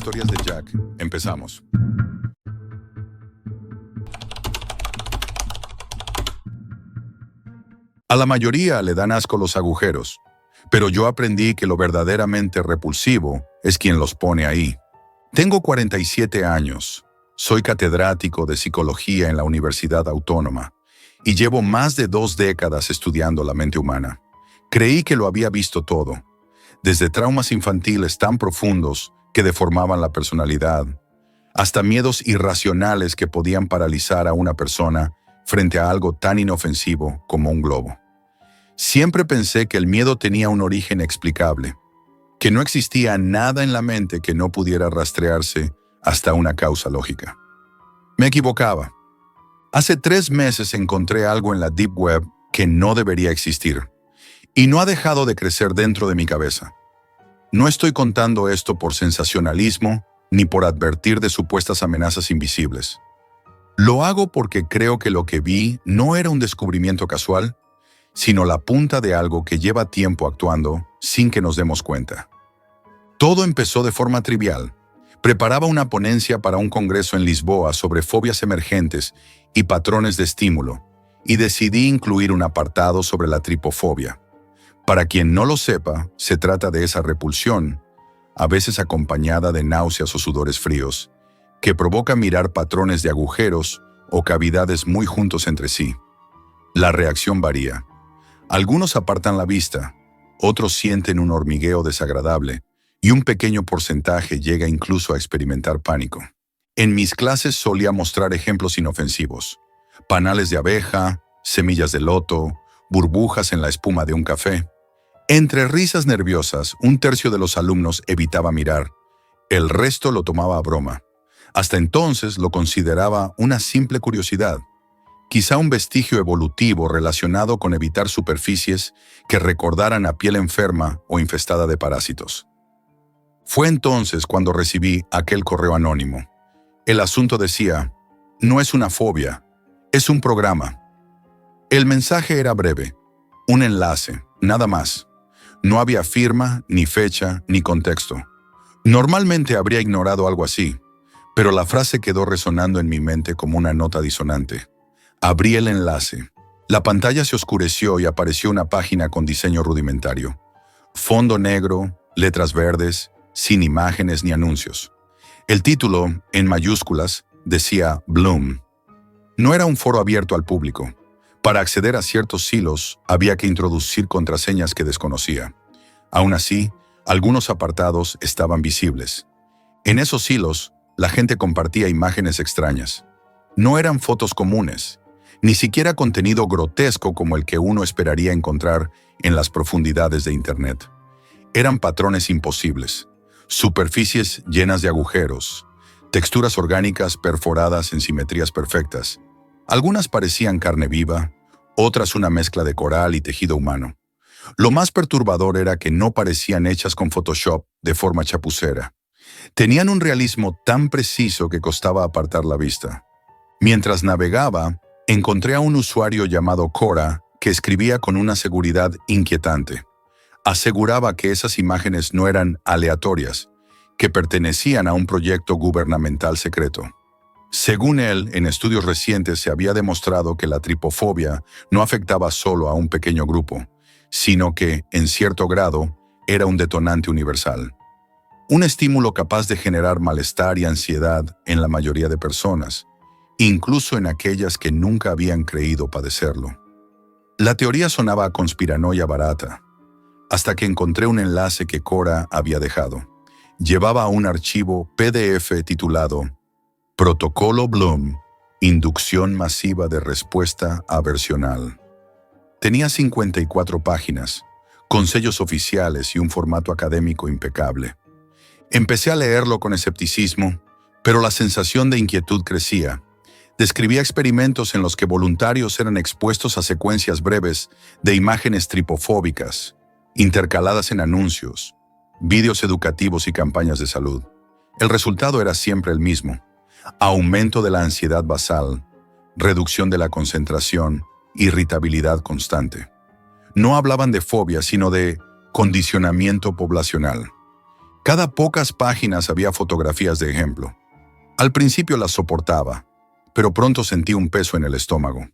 Historias de Jack. Empezamos. A la mayoría le dan asco los agujeros, pero yo aprendí que lo verdaderamente repulsivo es quien los pone ahí. Tengo 47 años, soy catedrático de psicología en la Universidad Autónoma y llevo más de 2 décadas estudiando la mente humana. Creí que lo había visto todo, desde traumas infantiles tan profundos que deformaban la personalidad, hasta miedos irracionales que podían paralizar a una persona frente a algo tan inofensivo como un globo. Siempre pensé que el miedo tenía un origen explicable, que no existía nada en la mente que no pudiera rastrearse hasta una causa lógica. Me equivocaba. Hace 3 meses encontré algo en la Deep Web que no debería existir, y no ha dejado de crecer dentro de mi cabeza. No estoy contando esto por sensacionalismo ni por advertir de supuestas amenazas invisibles. Lo hago porque creo que lo que vi no era un descubrimiento casual, sino la punta de algo que lleva tiempo actuando sin que nos demos cuenta. Todo empezó de forma trivial. Preparaba una ponencia para un congreso en Lisboa sobre fobias emergentes y patrones de estímulo, y decidí incluir un apartado sobre la tripofobia. Para quien no lo sepa, se trata de esa repulsión, a veces acompañada de náuseas o sudores fríos, que provoca mirar patrones de agujeros o cavidades muy juntos entre sí. La reacción varía. Algunos apartan la vista, otros sienten un hormigueo desagradable, y un pequeño porcentaje llega incluso a experimentar pánico. En mis clases solía mostrar ejemplos inofensivos: panales de abeja, semillas de loto, burbujas en la espuma de un café. Entre risas nerviosas, 1/3 de los alumnos evitaba mirar, el resto lo tomaba a broma. Hasta entonces lo consideraba una simple curiosidad, quizá un vestigio evolutivo relacionado con evitar superficies que recordaran a piel enferma o infestada de parásitos. Fue entonces cuando recibí aquel correo anónimo. El asunto decía: no es una fobia, es un programa. El mensaje era breve, un enlace, nada más. No había firma, ni fecha, ni contexto. Normalmente habría ignorado algo así, pero la frase quedó resonando en mi mente como una nota disonante. Abrí el enlace. La pantalla se oscureció y apareció una página con diseño rudimentario. Fondo negro, letras verdes, sin imágenes ni anuncios. El título, en mayúsculas, decía Bloom. No era un foro abierto al público. Para acceder a ciertos hilos, había que introducir contraseñas que desconocía. Aún así, algunos apartados estaban visibles. En esos hilos, la gente compartía imágenes extrañas. No eran fotos comunes, ni siquiera contenido grotesco como el que uno esperaría encontrar en las profundidades de Internet. Eran patrones imposibles, superficies llenas de agujeros, texturas orgánicas perforadas en simetrías perfectas. Algunas parecían carne viva, otras una mezcla de coral y tejido humano. Lo más perturbador era que no parecían hechas con Photoshop de forma chapucera. Tenían un realismo tan preciso que costaba apartar la vista. Mientras navegaba, encontré a un usuario llamado Cora que escribía con una seguridad inquietante. Aseguraba que esas imágenes no eran aleatorias, que pertenecían a un proyecto gubernamental secreto. Según él, en estudios recientes se había demostrado que la tripofobia no afectaba solo a un pequeño grupo, sino que, en cierto grado, era un detonante universal. Un estímulo capaz de generar malestar y ansiedad en la mayoría de personas, incluso en aquellas que nunca habían creído padecerlo. La teoría sonaba a conspiranoia barata, hasta que encontré un enlace que Cora había dejado. Llevaba a un archivo PDF titulado Protocolo Bloom, Inducción Masiva de Respuesta Aversional. Tenía 54 páginas, con sellos oficiales y un formato académico impecable. Empecé a leerlo con escepticismo, pero la sensación de inquietud crecía. Describía experimentos en los que voluntarios eran expuestos a secuencias breves de imágenes tripofóbicas, intercaladas en anuncios, vídeos educativos y campañas de salud. El resultado era siempre el mismo: aumento de la ansiedad basal, reducción de la concentración, irritabilidad constante. No hablaban de fobia, sino de condicionamiento poblacional. Cada pocas páginas había fotografías de ejemplo. Al principio las soportaba, pero pronto sentí un peso en el estómago.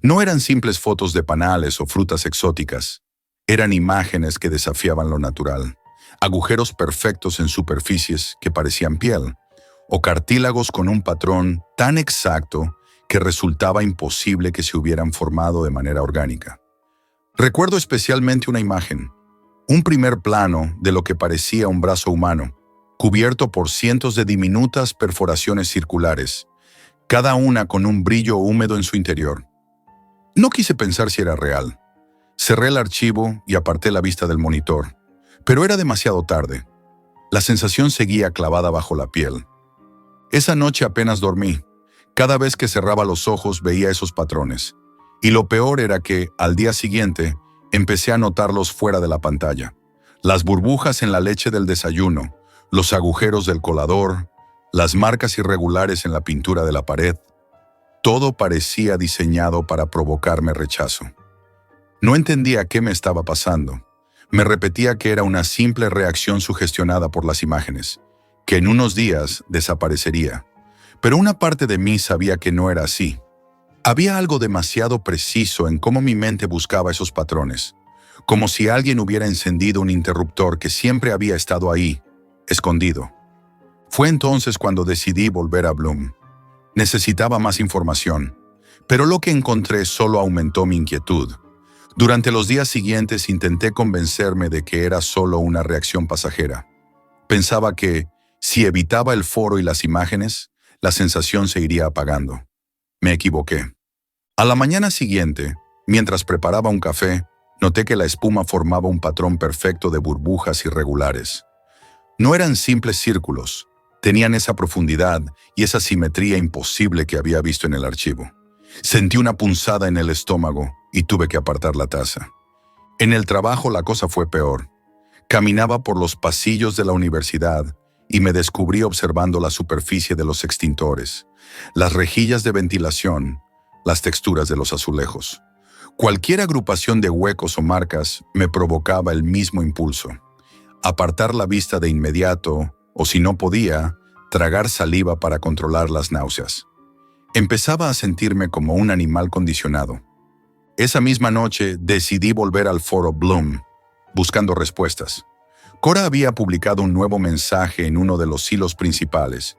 No eran simples fotos de panales o frutas exóticas. Eran imágenes que desafiaban lo natural. Agujeros perfectos en superficies que parecían piel, o cartílagos con un patrón tan exacto que resultaba imposible que se hubieran formado de manera orgánica. Recuerdo especialmente una imagen, un primer plano de lo que parecía un brazo humano, cubierto por cientos de diminutas perforaciones circulares, cada una con un brillo húmedo en su interior. No quise pensar si era real. Cerré el archivo y aparté la vista del monitor, pero era demasiado tarde. La sensación seguía clavada bajo la piel. Esa noche apenas dormí. Cada vez que cerraba los ojos veía esos patrones. Y lo peor era que, al día siguiente, empecé a notarlos fuera de la pantalla. Las burbujas en la leche del desayuno, los agujeros del colador, las marcas irregulares en la pintura de la pared. Todo parecía diseñado para provocarme rechazo. No entendía qué me estaba pasando. Me repetía que era una simple reacción sugestionada por las imágenes, que en unos días desaparecería. Pero una parte de mí sabía que no era así. Había algo demasiado preciso en cómo mi mente buscaba esos patrones, como si alguien hubiera encendido un interruptor que siempre había estado ahí, escondido. Fue entonces cuando decidí volver a Bloom. Necesitaba más información, pero lo que encontré solo aumentó mi inquietud. Durante los días siguientes intenté convencerme de que era solo una reacción pasajera. Pensaba que, si evitaba el foro y las imágenes, la sensación se iría apagando. Me equivoqué. A la mañana siguiente, mientras preparaba un café, noté que la espuma formaba un patrón perfecto de burbujas irregulares. No eran simples círculos, tenían esa profundidad y esa simetría imposible que había visto en el archivo. Sentí una punzada en el estómago y tuve que apartar la taza. En el trabajo la cosa fue peor. Caminaba por los pasillos de la universidad y me descubrí observando la superficie de los extintores, las rejillas de ventilación, las texturas de los azulejos. Cualquier agrupación de huecos o marcas me provocaba el mismo impulso: apartar la vista de inmediato o, si no podía, tragar saliva para controlar las náuseas. Empezaba a sentirme como un animal condicionado. Esa misma noche decidí volver al foro Bloom, buscando respuestas. Cora había publicado un nuevo mensaje en uno de los hilos principales.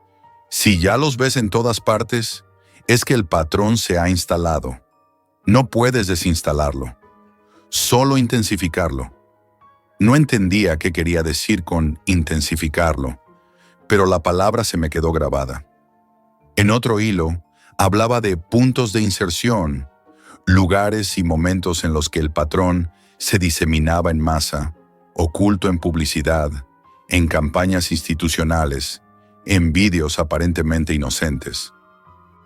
Si ya los ves en todas partes, es que el patrón se ha instalado. No puedes desinstalarlo, solo intensificarlo. No entendía qué quería decir con intensificarlo, pero la palabra se me quedó grabada. En otro hilo, hablaba de puntos de inserción, lugares y momentos en los que el patrón se diseminaba en masa, oculto en publicidad, en campañas institucionales, en vídeos aparentemente inocentes.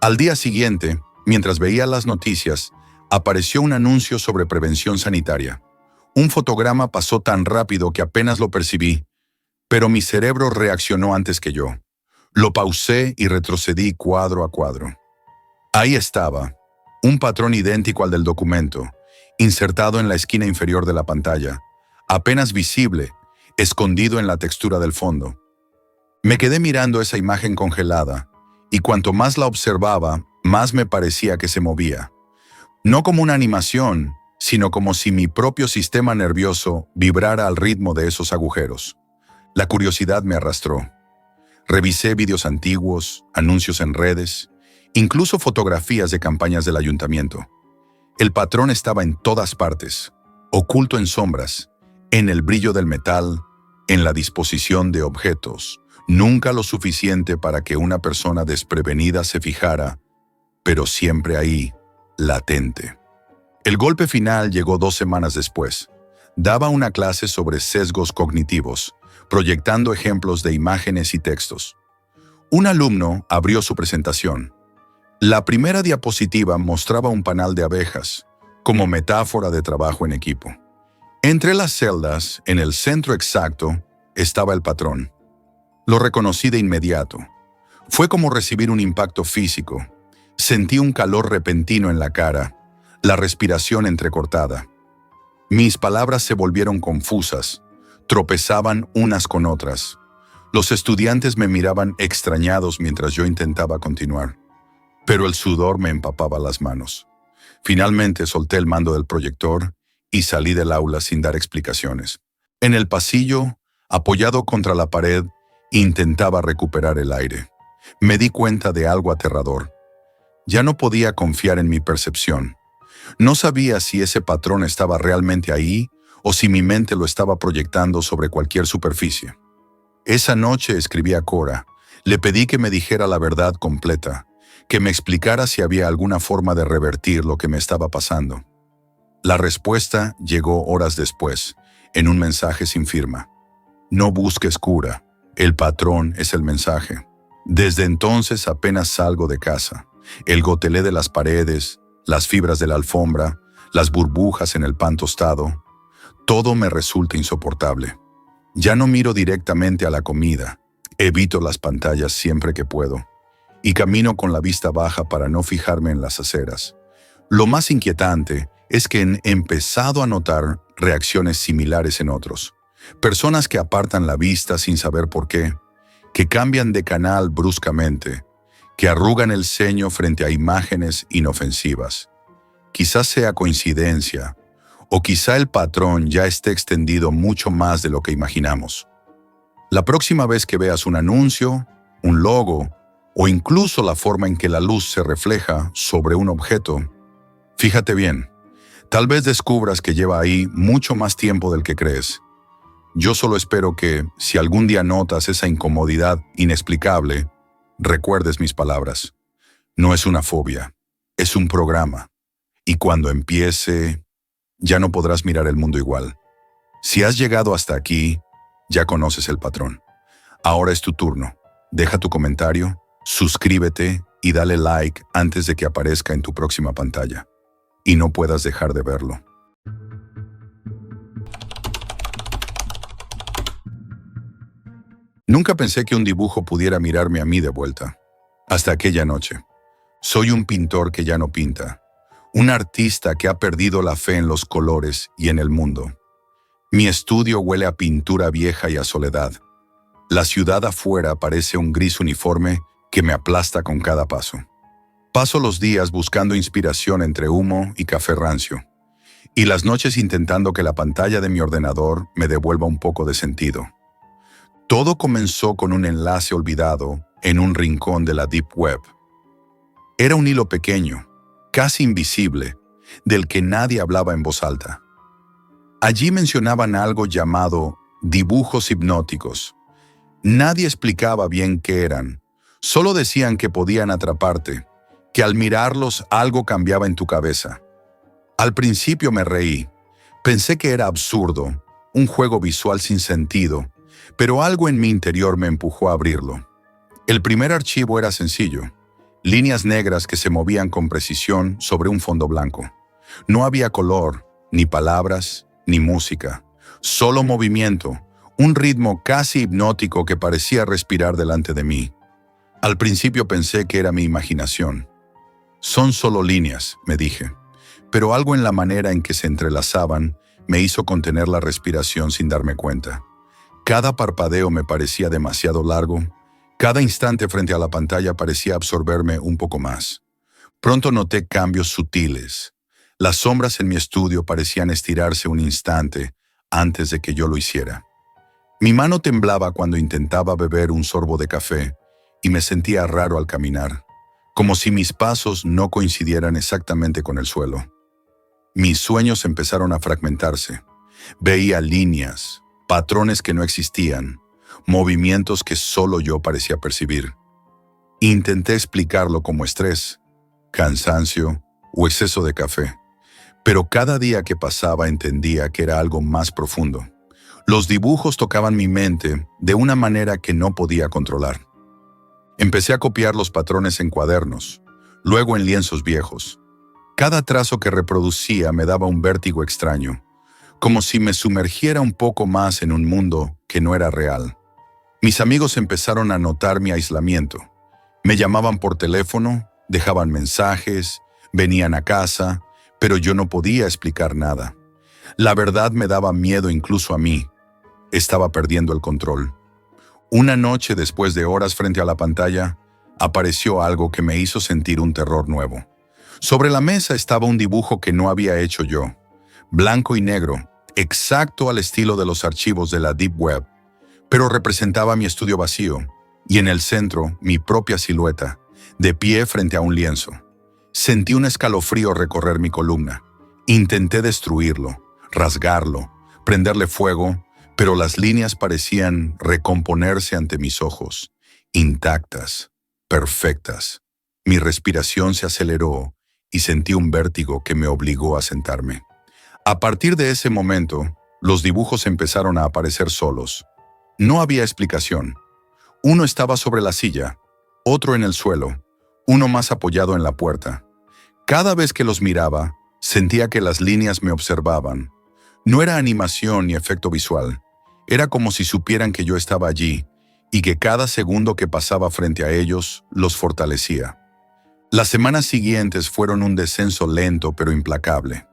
Al día siguiente, mientras veía las noticias, apareció un anuncio sobre prevención sanitaria. Un fotograma pasó tan rápido que apenas lo percibí, pero mi cerebro reaccionó antes que yo. Lo pausé y retrocedí cuadro a cuadro. Ahí estaba, un patrón idéntico al del documento, insertado en la esquina inferior de la pantalla, apenas visible, escondido en la textura del fondo. Me quedé mirando esa imagen congelada, y cuanto más la observaba, más me parecía que se movía. No como una animación, sino como si mi propio sistema nervioso vibrara al ritmo de esos agujeros. La curiosidad me arrastró. Revisé vídeos antiguos, anuncios en redes, incluso fotografías de campañas del ayuntamiento. El patrón estaba en todas partes, oculto en sombras, en el brillo del metal, en la disposición de objetos, nunca lo suficiente para que una persona desprevenida se fijara, pero siempre ahí, latente. El golpe final llegó 2 semanas después. Daba una clase sobre sesgos cognitivos, proyectando ejemplos de imágenes y textos. Un alumno abrió su presentación. La primera diapositiva mostraba un panal de abejas, como metáfora de trabajo en equipo. Entre las celdas, en el centro exacto, estaba el patrón. Lo reconocí de inmediato. Fue como recibir un impacto físico. Sentí un calor repentino en la cara, la respiración entrecortada. Mis palabras se volvieron confusas. Tropezaban unas con otras. Los estudiantes me miraban extrañados mientras yo intentaba continuar, pero el sudor me empapaba las manos. Finalmente solté el mando del proyector y salí del aula sin dar explicaciones. En el pasillo, apoyado contra la pared, intentaba recuperar el aire. Me di cuenta de algo aterrador. Ya no podía confiar en mi percepción. No sabía si ese patrón estaba realmente ahí o si mi mente lo estaba proyectando sobre cualquier superficie. Esa noche escribí a Cora. Le pedí que me dijera la verdad completa, que me explicara si había alguna forma de revertir lo que me estaba pasando. La respuesta llegó horas después, en un mensaje sin firma. No busques cura, el patrón es el mensaje. Desde entonces apenas salgo de casa. El gotelé de las paredes, las fibras de la alfombra, las burbujas en el pan tostado, todo me resulta insoportable. Ya no miro directamente a la comida, evito las pantallas siempre que puedo, y camino con la vista baja para no fijarme en las aceras. Lo más inquietante es que he empezado a notar reacciones similares en otros. Personas que apartan la vista sin saber por qué, que cambian de canal bruscamente, que arrugan el ceño frente a imágenes inofensivas. Quizás sea coincidencia, o quizá el patrón ya esté extendido mucho más de lo que imaginamos. La próxima vez que veas un anuncio, un logo, o incluso la forma en que la luz se refleja sobre un objeto, fíjate bien. Tal vez descubras que lleva ahí mucho más tiempo del que crees. Yo solo espero que, si algún día notas esa incomodidad inexplicable, recuerdes mis palabras. No es una fobia, es un programa. Y cuando empiece, ya no podrás mirar el mundo igual. Si has llegado hasta aquí, ya conoces el patrón. Ahora es tu turno. Deja tu comentario, suscríbete y dale like antes de que aparezca en tu próxima pantalla. Y no puedas dejar de verlo. Nunca pensé que un dibujo pudiera mirarme a mí de vuelta. Hasta aquella noche. Soy un pintor que ya no pinta. Un artista que ha perdido la fe en los colores y en el mundo. Mi estudio huele a pintura vieja y a soledad. La ciudad afuera parece un gris uniforme que me aplasta con cada paso. Paso los días buscando inspiración entre humo y café rancio. Y las noches intentando que la pantalla de mi ordenador me devuelva un poco de sentido. Todo comenzó con un enlace olvidado en un rincón de la Deep Web. Era un hilo pequeño, casi invisible, del que nadie hablaba en voz alta. Allí mencionaban algo llamado dibujos hipnóticos. Nadie explicaba bien qué eran, solo decían que podían atraparte, que al mirarlos algo cambiaba en tu cabeza. Al principio me reí, pensé que era absurdo, un juego visual sin sentido, pero algo en mi interior me empujó a abrirlo. El primer archivo era sencillo, líneas negras que se movían con precisión sobre un fondo blanco. No había color, ni palabras, ni música, solo movimiento, un ritmo casi hipnótico que parecía respirar delante de mí. Al principio pensé que era mi imaginación. Son solo líneas, me dije, pero algo en la manera en que se entrelazaban me hizo contener la respiración sin darme cuenta. Cada parpadeo me parecía demasiado largo, cada instante frente a la pantalla parecía absorberme un poco más. Pronto noté cambios sutiles. Las sombras en mi estudio parecían estirarse un instante antes de que yo lo hiciera. Mi mano temblaba cuando intentaba beber un sorbo de café y me sentía raro al caminar, como si mis pasos no coincidieran exactamente con el suelo. Mis sueños empezaron a fragmentarse. Veía líneas, patrones que no existían, movimientos que solo yo parecía percibir. Intenté explicarlo como estrés, cansancio o exceso de café, pero cada día que pasaba entendía que era algo más profundo. Los dibujos tocaban mi mente de una manera que no podía controlar. Empecé a copiar los patrones en cuadernos, luego en lienzos viejos. Cada trazo que reproducía me daba un vértigo extraño, como si me sumergiera un poco más en un mundo que no era real. Mis amigos empezaron a notar mi aislamiento. Me llamaban por teléfono, dejaban mensajes, venían a casa, pero yo no podía explicar nada. La verdad me daba miedo incluso a mí. estaba perdiendo el control. Una noche, después de horas frente a la pantalla, apareció algo que me hizo sentir un terror nuevo. Sobre la mesa estaba un dibujo que no había hecho yo, blanco y negro, exacto al estilo de los archivos de la Deep Web, pero representaba mi estudio vacío, y en el centro mi propia silueta, de pie frente a un lienzo. Sentí un escalofrío recorrer mi columna. Intenté destruirlo, rasgarlo, prenderle fuego, pero las líneas parecían recomponerse ante mis ojos, intactas, perfectas. Mi respiración se aceleró y sentí un vértigo que me obligó a sentarme. A partir de ese momento, los dibujos empezaron a aparecer solos. No había explicación. Uno estaba sobre la silla, otro en el suelo, uno más apoyado en la puerta. Cada vez que los miraba, sentía que las líneas me observaban. No era animación ni efecto visual. Era como si supieran que yo estaba allí y que cada segundo que pasaba frente a ellos los fortalecía. Las semanas siguientes fueron un descenso lento pero implacable.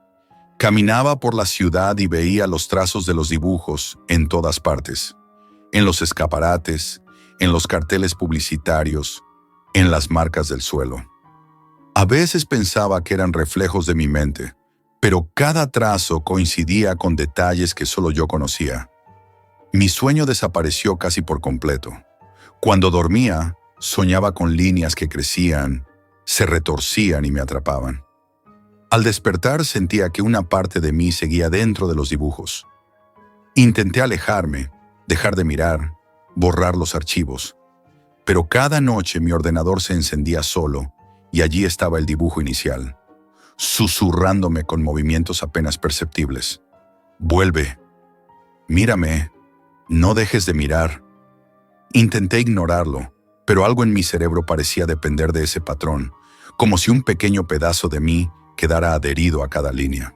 Caminaba por la ciudad y veía los trazos de los dibujos en todas partes. En los escaparates, en los carteles publicitarios, en las marcas del suelo. A veces pensaba que eran reflejos de mi mente, pero cada trazo coincidía con detalles que solo yo conocía. Mi sueño desapareció casi por completo. Cuando dormía, soñaba con líneas que crecían, se retorcían y me atrapaban. Al despertar sentía que una parte de mí seguía dentro de los dibujos. Intenté alejarme, dejar de mirar, borrar los archivos. Pero cada noche mi ordenador se encendía solo y allí estaba el dibujo inicial, susurrándome con movimientos apenas perceptibles. Vuelve, mírame, no dejes de mirar. Intenté ignorarlo, pero algo en mi cerebro parecía depender de ese patrón, como si un pequeño pedazo de mí quedara adherido a cada línea.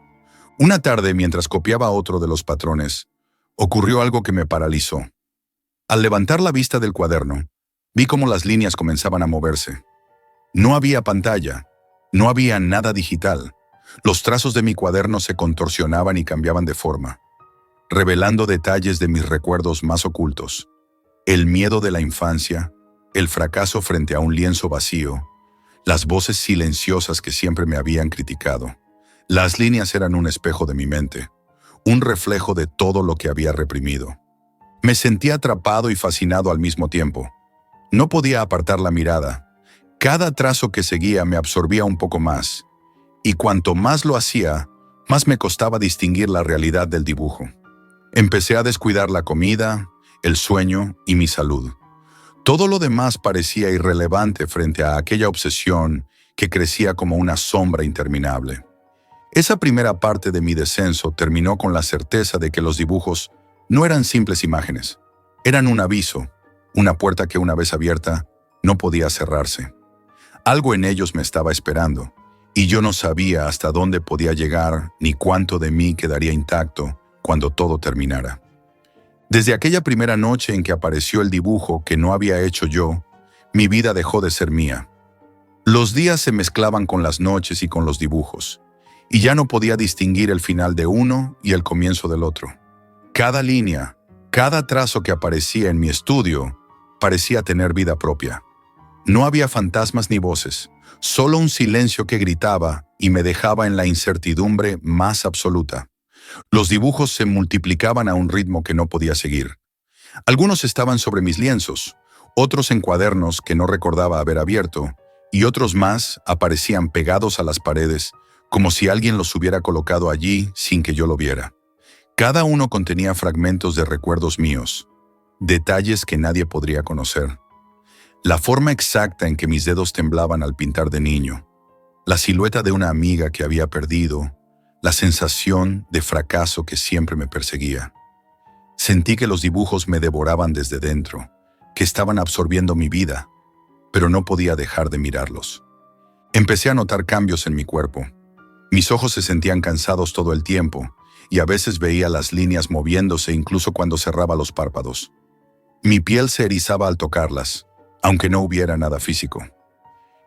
Una tarde, mientras copiaba otro de los patrones, ocurrió algo que me paralizó. Al levantar la vista del cuaderno, vi cómo las líneas comenzaban a moverse. No había pantalla, no había nada digital. Los trazos de mi cuaderno se contorsionaban y cambiaban de forma, revelando detalles de mis recuerdos más ocultos. El miedo de la infancia, el fracaso frente a un lienzo vacío, las voces silenciosas que siempre me habían criticado. Las líneas eran un espejo de mi mente, un reflejo de todo lo que había reprimido. Me sentía atrapado y fascinado al mismo tiempo. No podía apartar la mirada. Cada trazo que seguía me absorbía un poco más, y cuanto más lo hacía, más me costaba distinguir la realidad del dibujo. Empecé a descuidar la comida, el sueño y mi salud. Todo lo demás parecía irrelevante frente a aquella obsesión que crecía como una sombra interminable. Esa primera parte de mi descenso terminó con la certeza de que los dibujos no eran simples imágenes. Eran un aviso, una puerta que una vez abierta no podía cerrarse. Algo en ellos me estaba esperando, y yo no sabía hasta dónde podía llegar ni cuánto de mí quedaría intacto cuando todo terminara. Desde aquella primera noche en que apareció el dibujo que no había hecho yo, mi vida dejó de ser mía. Los días se mezclaban con las noches y con los dibujos, y ya no podía distinguir el final de uno y el comienzo del otro. Cada línea, cada trazo que aparecía en mi estudio, parecía tener vida propia. No había fantasmas ni voces, solo un silencio que gritaba y me dejaba en la incertidumbre más absoluta. Los dibujos se multiplicaban a un ritmo que no podía seguir. Algunos estaban sobre mis lienzos, otros en cuadernos que no recordaba haber abierto, y otros más aparecían pegados a las paredes, como si alguien los hubiera colocado allí sin que yo lo viera. Cada uno contenía fragmentos de recuerdos míos, detalles que nadie podría conocer. La forma exacta en que mis dedos temblaban al pintar de niño, la silueta de una amiga que había perdido, la sensación de fracaso que siempre me perseguía. Sentí que los dibujos me devoraban desde dentro, que estaban absorbiendo mi vida, pero no podía dejar de mirarlos. Empecé a notar cambios en mi cuerpo. Mis ojos se sentían cansados todo el tiempo, y a veces veía las líneas moviéndose incluso cuando cerraba los párpados. Mi piel se erizaba al tocarlas, aunque no hubiera nada físico.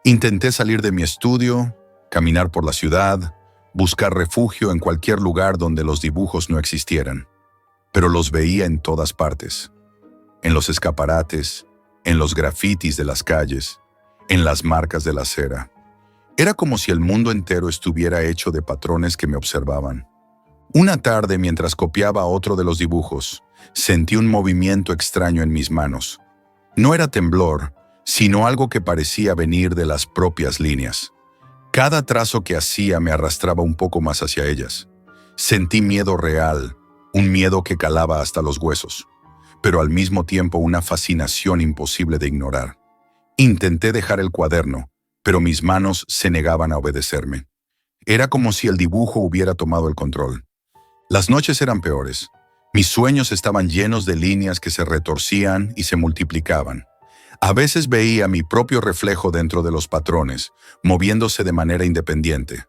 Intenté salir de mi estudio, caminar por la ciudad, buscar refugio en cualquier lugar donde los dibujos no existieran. pero los veía en todas partes. En los escaparates, en los grafitis de las calles, en las marcas de la acera. Era como si el mundo entero estuviera hecho de patrones que me observaban. Una tarde, mientras copiaba otro de los dibujos, sentí un movimiento extraño en mis manos. No era temblor, sino algo que parecía venir de las propias líneas. Cada trazo que hacía me arrastraba un poco más hacia ellas. Sentí miedo real, un miedo que calaba hasta los huesos, pero al mismo tiempo una fascinación imposible de ignorar. Intenté dejar el cuaderno, pero mis manos se negaban a obedecerme. Era como si el dibujo hubiera tomado el control. Las noches eran peores. Mis sueños estaban llenos de líneas que se retorcían y se multiplicaban. A veces veía mi propio reflejo dentro de los patrones, moviéndose de manera independiente,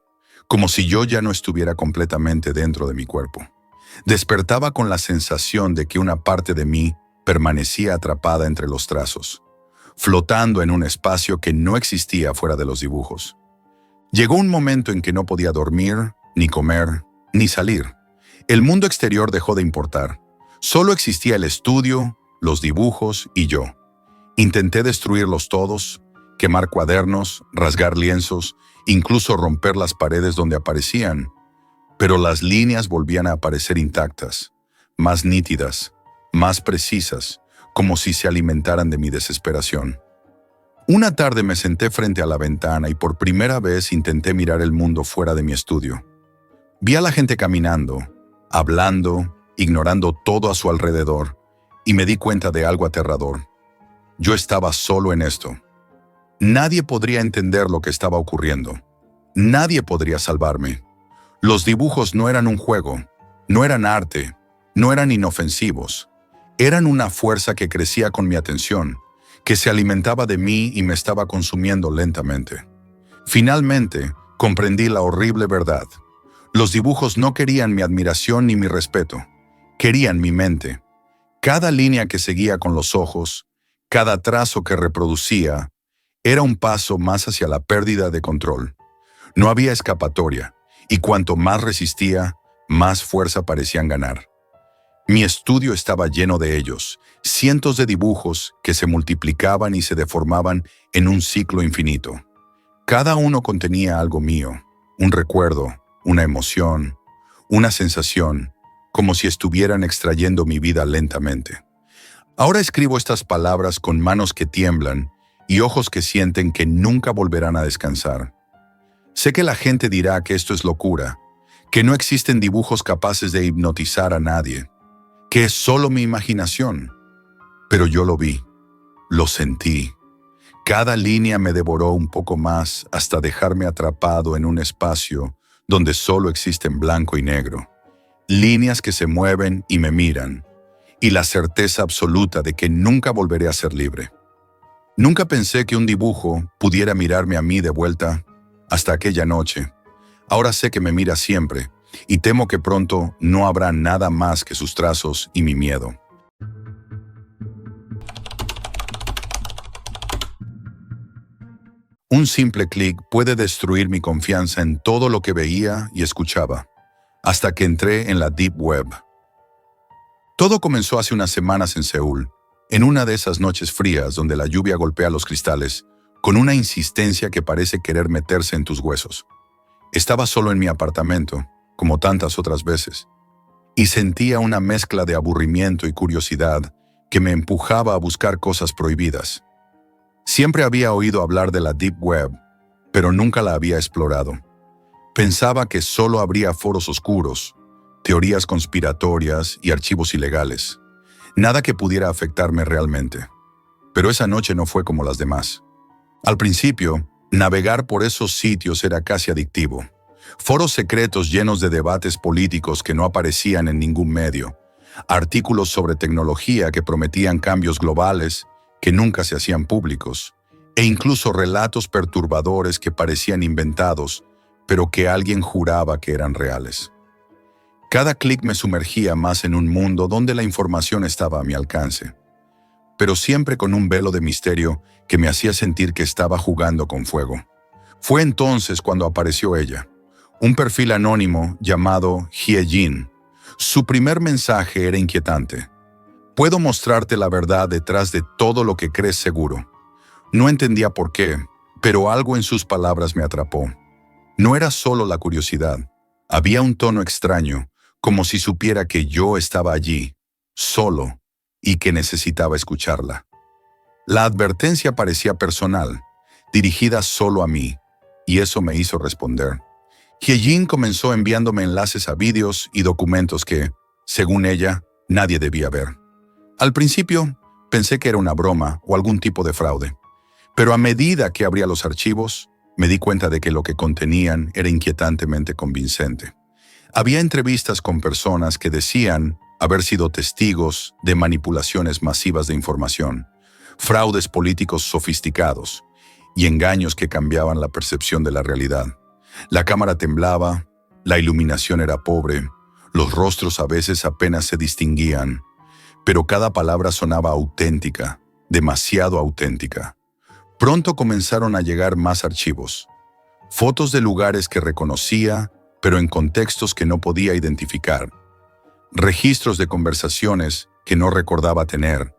como si yo ya no estuviera completamente dentro de mi cuerpo. Despertaba con la sensación de que una parte de mí permanecía atrapada entre los trazos, flotando en un espacio que no existía fuera de los dibujos. Llegó un momento en que no podía dormir, ni comer, ni salir. El mundo exterior dejó de importar. Solo existía el estudio, los dibujos y yo. Intenté destruirlos todos, quemar cuadernos, rasgar lienzos, incluso romper las paredes donde aparecían. Pero las líneas volvían a aparecer intactas, más nítidas, más precisas, como si se alimentaran de mi desesperación. Una tarde me senté frente a la ventana y por primera vez intenté mirar el mundo fuera de mi estudio. Vi a la gente caminando, hablando, ignorando todo a su alrededor, y me di cuenta de algo aterrador. Yo estaba solo en esto. Nadie podría entender lo que estaba ocurriendo. Nadie podría salvarme. Los dibujos no eran un juego, no eran arte, no eran inofensivos. Eran una fuerza que crecía con mi atención, que se alimentaba de mí y me estaba consumiendo lentamente. Finalmente, comprendí la horrible verdad. Los dibujos no querían mi admiración ni mi respeto. Querían mi mente. Cada línea que seguía con los ojos, cada trazo que reproducía, era un paso más hacia la pérdida de control. No había escapatoria, y cuanto más resistía, más fuerza parecían ganar. Mi estudio estaba lleno de ellos, cientos de dibujos que se multiplicaban y se deformaban en un ciclo infinito. Cada uno contenía algo mío, un recuerdo, una emoción, una sensación, como si estuvieran extrayendo mi vida lentamente. Ahora escribo estas palabras con manos que tiemblan y ojos que sienten que nunca volverán a descansar. Sé que la gente dirá que esto es locura, que no existen dibujos capaces de hipnotizar a nadie, que es solo mi imaginación. Pero yo lo vi, lo sentí. Cada línea me devoró un poco más hasta dejarme atrapado en un espacio donde solo existen blanco y negro. Líneas que se mueven y me miran, y la certeza absoluta de que nunca volveré a ser libre. Nunca pensé que un dibujo pudiera mirarme a mí de vuelta hasta aquella noche. Ahora sé que me mira siempre, y temo que pronto no habrá nada más que sus trazos y mi miedo. Un simple clic puede destruir mi confianza en todo lo que veía y escuchaba, hasta que entré en la Deep Web. Todo comenzó hace unas semanas en Seúl, en una de esas noches frías donde la lluvia golpea los cristales con una insistencia que parece querer meterse en tus huesos. Estaba solo en mi apartamento, como tantas otras veces, y sentía una mezcla de aburrimiento y curiosidad que me empujaba a buscar cosas prohibidas. Siempre había oído hablar de la Deep Web, pero nunca la había explorado. Pensaba que solo habría foros oscuros, teorías conspiratorias y archivos ilegales. Nada que pudiera afectarme realmente. Pero esa noche no fue como las demás. Al principio, navegar por esos sitios era casi adictivo. Foros secretos llenos de debates políticos que no aparecían en ningún medio. Artículos sobre tecnología que prometían cambios globales que nunca se hacían públicos. E incluso relatos perturbadores que parecían inventados, pero que alguien juraba que eran reales. Cada clic me sumergía más en un mundo donde la información estaba a mi alcance, pero siempre con un velo de misterio que me hacía sentir que estaba jugando con fuego. Fue entonces cuando apareció ella, un perfil anónimo llamado Hye Jin. Su primer mensaje era inquietante. Puedo mostrarte la verdad detrás de todo lo que crees seguro. No entendía por qué, pero algo en sus palabras me atrapó. No era solo la curiosidad. Había un tono extraño, como si supiera que yo estaba allí, solo, y que necesitaba escucharla. La advertencia parecía personal, dirigida solo a mí, y eso me hizo responder. Hyejin comenzó enviándome enlaces a vídeos y documentos que, según ella, nadie debía ver. Al principio, pensé que era una broma o algún tipo de fraude, pero a medida que abría los archivos, me di cuenta de que lo que contenían era inquietantemente convincente. Había entrevistas con personas que decían haber sido testigos de manipulaciones masivas de información, fraudes políticos sofisticados y engaños que cambiaban la percepción de la realidad. La cámara temblaba, la iluminación era pobre, los rostros a veces apenas se distinguían, pero cada palabra sonaba auténtica, demasiado auténtica. Pronto comenzaron a llegar más archivos, fotos de lugares que reconocía, pero en contextos que no podía identificar, registros de conversaciones que no recordaba tener,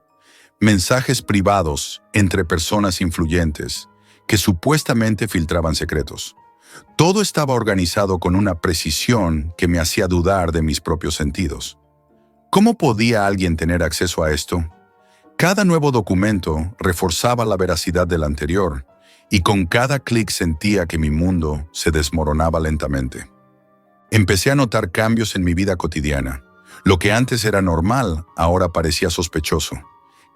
mensajes privados entre personas influyentes que supuestamente filtraban secretos. Todo estaba organizado con una precisión que me hacía dudar de mis propios sentidos. ¿Cómo podía alguien tener acceso a esto? Cada nuevo documento reforzaba la veracidad del anterior, y con cada clic sentía que mi mundo se desmoronaba lentamente. Empecé a notar cambios en mi vida cotidiana. Lo que antes era normal, ahora parecía sospechoso.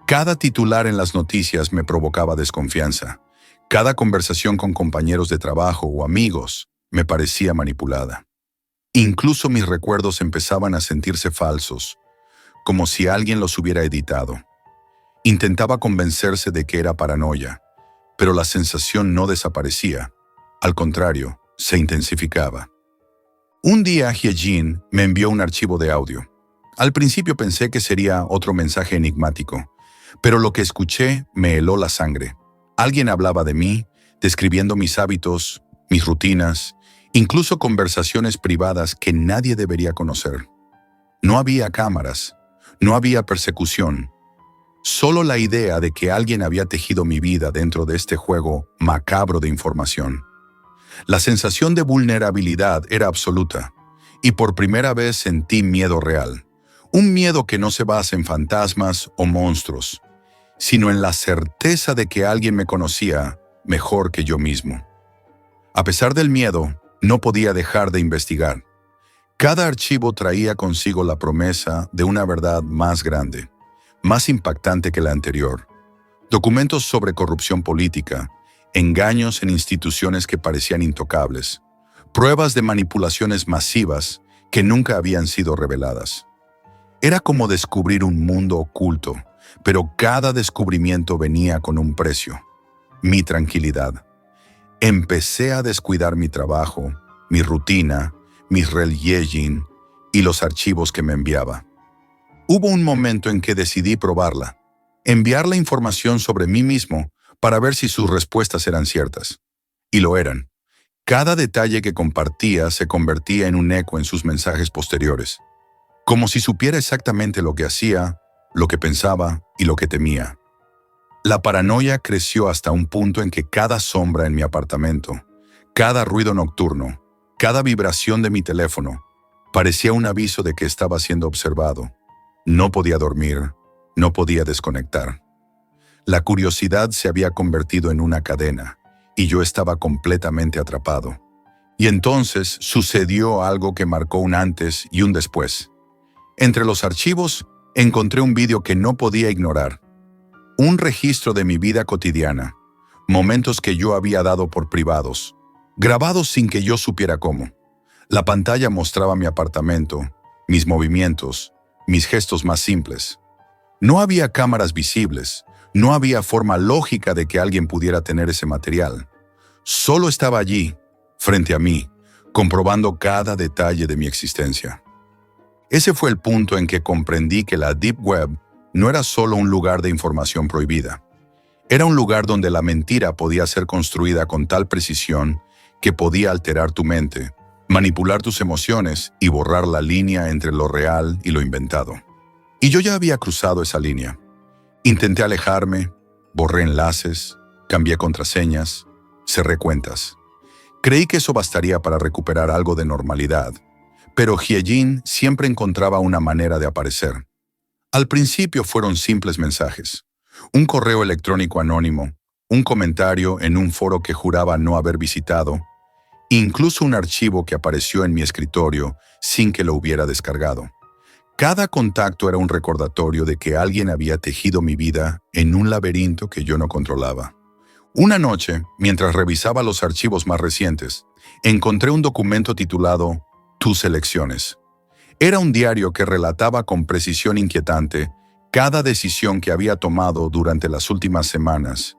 Cada titular en las noticias me provocaba desconfianza. Cada conversación con compañeros de trabajo o amigos me parecía manipulada. Incluso mis recuerdos empezaban a sentirse falsos, como si alguien los hubiera editado. Intentaba convencerse de que era paranoia, pero la sensación no desaparecía. Al contrario, se intensificaba. Un día Hyejin me envió un archivo de audio. Al principio pensé que sería otro mensaje enigmático, pero lo que escuché me heló la sangre. Alguien hablaba de mí, describiendo mis hábitos, mis rutinas, incluso conversaciones privadas que nadie debería conocer. No había cámaras, no había persecución, solo la idea de que alguien había tejido mi vida dentro de este juego macabro de información. La sensación de vulnerabilidad era absoluta, y por primera vez sentí miedo real. Un miedo que no se basa en fantasmas o monstruos, sino en la certeza de que alguien me conocía mejor que yo mismo. A pesar del miedo, no podía dejar de investigar. Cada archivo traía consigo la promesa de una verdad más grande, más impactante que la anterior. Documentos sobre corrupción política, engaños en instituciones que parecían intocables, pruebas de manipulaciones masivas que nunca habían sido reveladas. Era como descubrir un mundo oculto, pero cada descubrimiento venía con un precio: mi tranquilidad. Empecé a descuidar mi trabajo, mi rutina, mis Hyejin y los archivos que me enviaba. Hubo un momento en que decidí probarla, enviar la información sobre mí mismo para ver si sus respuestas eran ciertas. Y lo eran. Cada detalle que compartía se convertía en un eco en sus mensajes posteriores, como si supiera exactamente lo que hacía, lo que pensaba y lo que temía. La paranoia creció hasta un punto en que cada sombra en mi apartamento, cada ruido nocturno, cada vibración de mi teléfono, parecía un aviso de que estaba siendo observado. No podía dormir, no podía desconectar. La curiosidad se había convertido en una cadena, y yo estaba completamente atrapado. Y entonces sucedió algo que marcó un antes y un después. Entre los archivos, encontré un vídeo que no podía ignorar. Un registro de mi vida cotidiana, momentos que yo había dado por privados, grabados sin que yo supiera cómo. La pantalla mostraba mi apartamento, mis movimientos, mis gestos más simples. No había cámaras visibles, no había forma lógica de que alguien pudiera tener ese material. Solo estaba allí, frente a mí, comprobando cada detalle de mi existencia. Ese fue el punto en que comprendí que la Deep Web no era solo un lugar de información prohibida. Era un lugar donde la mentira podía ser construida con tal precisión que podía alterar tu mente, manipular tus emociones y borrar la línea entre lo real y lo inventado. Y yo ya había cruzado esa línea. Intenté alejarme, borré enlaces, cambié contraseñas, cerré cuentas. Creí que eso bastaría para recuperar algo de normalidad, pero Hyejin siempre encontraba una manera de aparecer. Al principio fueron simples mensajes, un correo electrónico anónimo, un comentario en un foro que juraba no haber visitado, incluso un archivo que apareció en mi escritorio sin que lo hubiera descargado. Cada contacto era un recordatorio de que alguien había tejido mi vida en un laberinto que yo no controlaba. Una noche, mientras revisaba los archivos más recientes, encontré un documento titulado Tus elecciones. Era un diario que relataba con precisión inquietante cada decisión que había tomado durante las últimas semanas.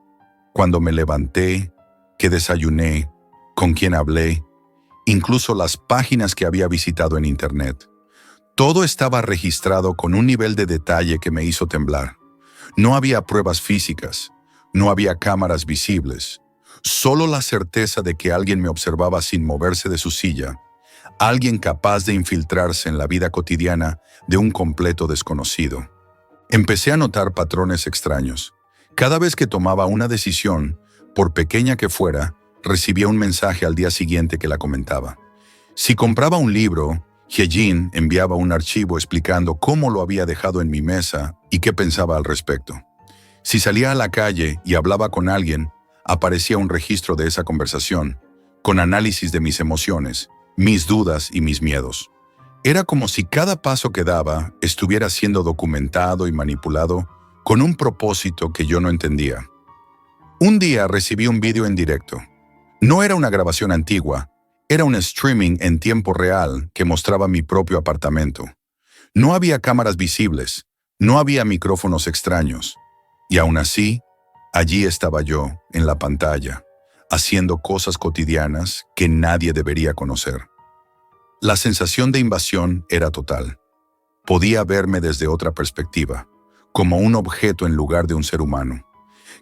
Cuando me levanté, qué desayuné, con quién hablé, incluso las páginas que había visitado en Internet. Todo estaba registrado con un nivel de detalle que me hizo temblar. No había pruebas físicas, no había cámaras visibles, solo la certeza de que alguien me observaba sin moverse de su silla, alguien capaz de infiltrarse en la vida cotidiana de un completo desconocido. Empecé a notar patrones extraños. Cada vez que tomaba una decisión, por pequeña que fuera, recibía un mensaje al día siguiente que la comentaba. Si compraba un libro, Hyejin enviaba un archivo explicando cómo lo había dejado en mi mesa y qué pensaba al respecto. Si salía a la calle y hablaba con alguien, aparecía un registro de esa conversación, con análisis de mis emociones, mis dudas y mis miedos. Era como si cada paso que daba estuviera siendo documentado y manipulado con un propósito que yo no entendía. Un día recibí un vídeo en directo. No era una grabación antigua, era un streaming en tiempo real que mostraba mi propio apartamento. No había cámaras visibles, no había micrófonos extraños. Y aún así, allí estaba yo, en la pantalla, haciendo cosas cotidianas que nadie debería conocer. La sensación de invasión era total. Podía verme desde otra perspectiva, como un objeto en lugar de un ser humano.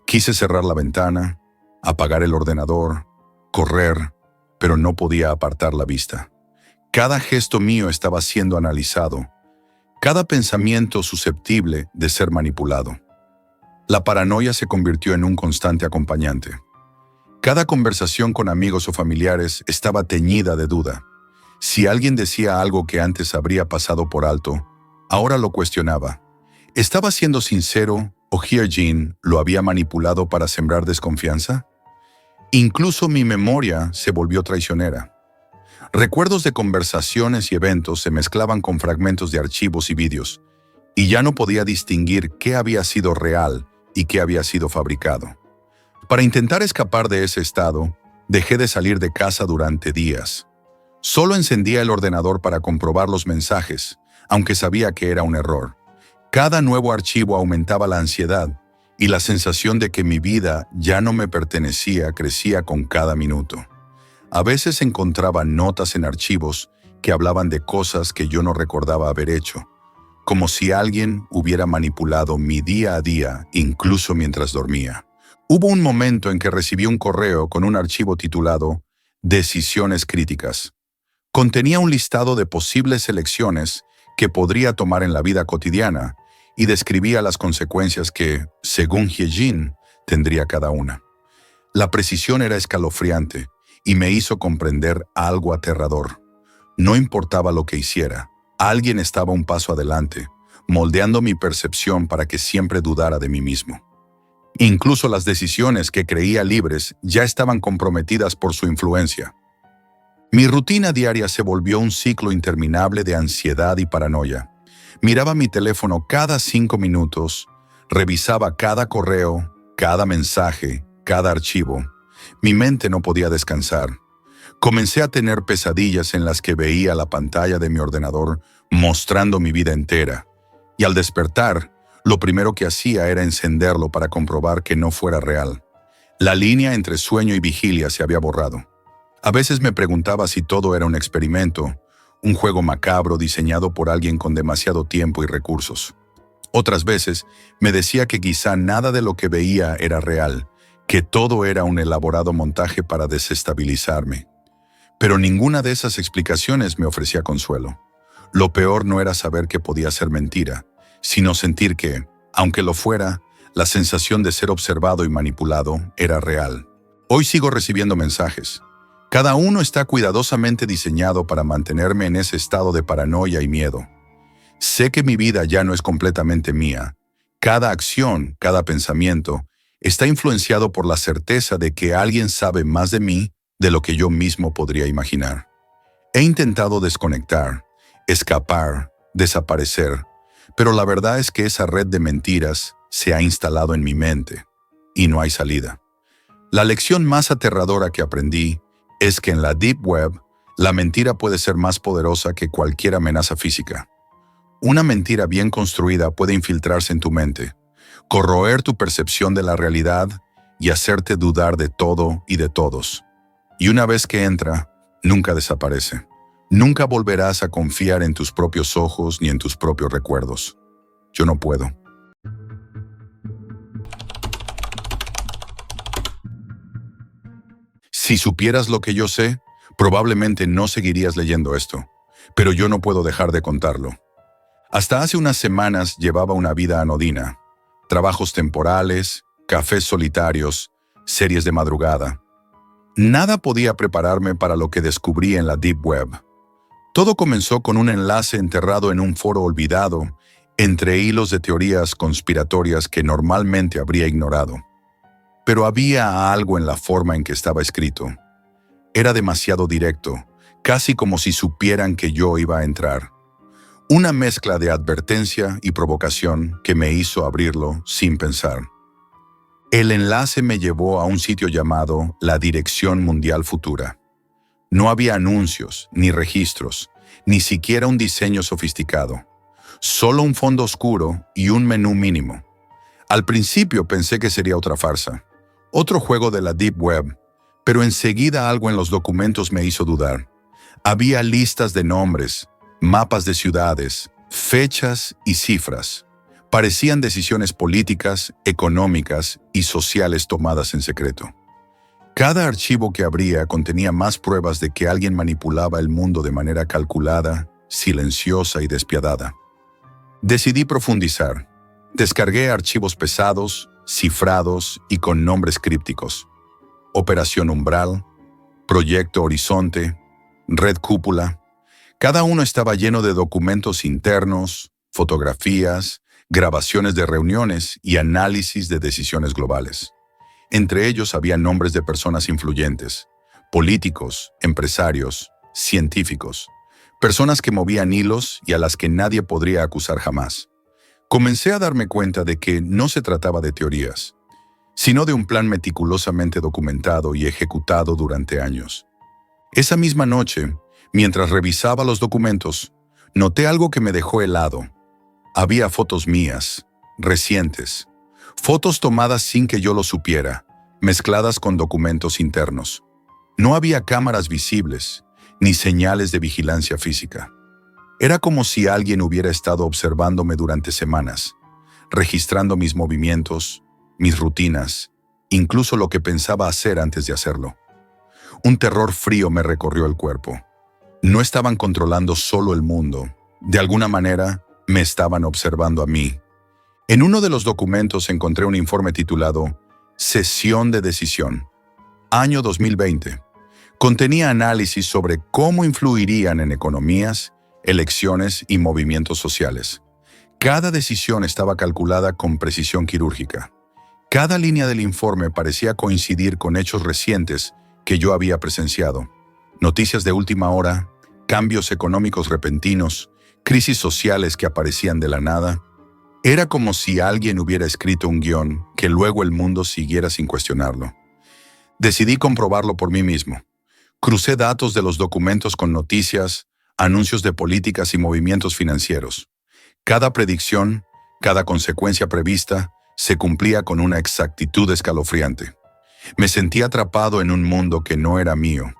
Quise cerrar la ventana, apagar el ordenador, correr, pero no podía apartar la vista. Cada gesto mío estaba siendo analizado, cada pensamiento susceptible de ser manipulado. La paranoia se convirtió en un constante acompañante. Cada conversación con amigos o familiares estaba teñida de duda. Si alguien decía algo que antes habría pasado por alto, ahora lo cuestionaba. ¿Estaba siendo sincero o Hyejin lo había manipulado para sembrar desconfianza? Incluso mi memoria se volvió traicionera. Recuerdos de conversaciones y eventos se mezclaban con fragmentos de archivos y vídeos, y ya no podía distinguir qué había sido real y qué había sido fabricado. Para intentar escapar de ese estado, dejé de salir de casa durante días. Solo encendía el ordenador para comprobar los mensajes, aunque sabía que era un error. Cada nuevo archivo aumentaba la ansiedad, y la sensación de que mi vida ya no me pertenecía crecía con cada minuto. A veces encontraba notas en archivos que hablaban de cosas que yo no recordaba haber hecho, como si alguien hubiera manipulado mi día a día, incluso mientras dormía. Hubo un momento en que recibí un correo con un archivo titulado Decisiones críticas. Contenía un listado de posibles elecciones que podría tomar en la vida cotidiana y describía las consecuencias que, según Hyejin, tendría cada una. La precisión era escalofriante y me hizo comprender algo aterrador. No importaba lo que hiciera, alguien estaba un paso adelante, moldeando mi percepción para que siempre dudara de mí mismo. Incluso las decisiones que creía libres ya estaban comprometidas por su influencia. Mi rutina diaria se volvió un ciclo interminable de ansiedad y paranoia. Miraba mi teléfono cada 5 minutos, revisaba cada correo, cada mensaje, cada archivo. Mi mente no podía descansar. Comencé a tener pesadillas en las que veía la pantalla de mi ordenador mostrando mi vida entera. Y al despertar, lo primero que hacía era encenderlo para comprobar que no fuera real. La línea entre sueño y vigilia se había borrado. A veces me preguntaba si todo era un experimento, un juego macabro diseñado por alguien con demasiado tiempo y recursos. Otras veces me decía que quizá nada de lo que veía era real, que todo era un elaborado montaje para desestabilizarme. Pero ninguna de esas explicaciones me ofrecía consuelo. Lo peor no era saber que podía ser mentira, sino sentir que, aunque lo fuera, la sensación de ser observado y manipulado era real. Hoy sigo recibiendo mensajes. Cada uno está cuidadosamente diseñado para mantenerme en ese estado de paranoia y miedo. Sé que mi vida ya no es completamente mía. Cada acción, cada pensamiento, está influenciado por la certeza de que alguien sabe más de mí de lo que yo mismo podría imaginar. He intentado desconectar, escapar, desaparecer, pero la verdad es que esa red de mentiras se ha instalado en mi mente y no hay salida. La lección más aterradora que aprendí es que en la Deep Web, la mentira puede ser más poderosa que cualquier amenaza física. Una mentira bien construida puede infiltrarse en tu mente, corroer tu percepción de la realidad y hacerte dudar de todo y de todos. Y una vez que entra, nunca desaparece. Nunca volverás a confiar en tus propios ojos ni en tus propios recuerdos. Yo no puedo. Si supieras lo que yo sé, probablemente no seguirías leyendo esto, pero yo no puedo dejar de contarlo. Hasta hace unas semanas llevaba una vida anodina. Trabajos temporales, cafés solitarios, series de madrugada. Nada podía prepararme para lo que descubrí en la Deep Web. Todo comenzó con un enlace enterrado en un foro olvidado, entre hilos de teorías conspiratorias que normalmente habría ignorado. Pero había algo en la forma en que estaba escrito. Era demasiado directo, casi como si supieran que yo iba a entrar. Una mezcla de advertencia y provocación que me hizo abrirlo sin pensar. El enlace me llevó a un sitio llamado la Dirección Mundial Futura. No había anuncios, ni registros, ni siquiera un diseño sofisticado. Solo un fondo oscuro y un menú mínimo. Al principio pensé que sería otra farsa, otro juego de la Deep Web, pero enseguida algo en los documentos me hizo dudar. Había listas de nombres, mapas de ciudades, fechas y cifras. Parecían decisiones políticas, económicas y sociales tomadas en secreto. Cada archivo que abría contenía más pruebas de que alguien manipulaba el mundo de manera calculada, silenciosa y despiadada. Decidí profundizar. Descargué archivos pesados, cifrados y con nombres crípticos. Operación Umbral, Proyecto Horizonte, Red Cúpula. Cada uno estaba lleno de documentos internos, fotografías, grabaciones de reuniones y análisis de decisiones globales. Entre ellos había nombres de personas influyentes, políticos, empresarios, científicos, personas que movían hilos y a las que nadie podría acusar jamás. Comencé a darme cuenta de que no se trataba de teorías, sino de un plan meticulosamente documentado y ejecutado durante años. Esa misma noche, mientras revisaba los documentos, noté algo que me dejó helado. Había fotos mías, recientes, fotos tomadas sin que yo lo supiera, mezcladas con documentos internos. No había cámaras visibles, ni señales de vigilancia física. Era como si alguien hubiera estado observándome durante semanas, registrando mis movimientos, mis rutinas, incluso lo que pensaba hacer antes de hacerlo. Un terror frío me recorrió el cuerpo. No estaban controlando solo el mundo. De alguna manera, me estaban observando a mí. En uno de los documentos encontré un informe titulado Sesión de Decisión, año 2020. Contenía análisis sobre cómo influirían en economías, elecciones y movimientos sociales. Cada decisión estaba calculada con precisión quirúrgica. Cada línea del informe parecía coincidir con hechos recientes que yo había presenciado. Noticias de última hora, cambios económicos repentinos, crisis sociales que aparecían de la nada. Era como si alguien hubiera escrito un guión que luego el mundo siguiera sin cuestionarlo. Decidí comprobarlo por mí mismo. Crucé datos de los documentos con noticias, anuncios de políticas y movimientos financieros. Cada predicción, cada consecuencia prevista, se cumplía con una exactitud escalofriante. Me sentí atrapado en un mundo que no era mío,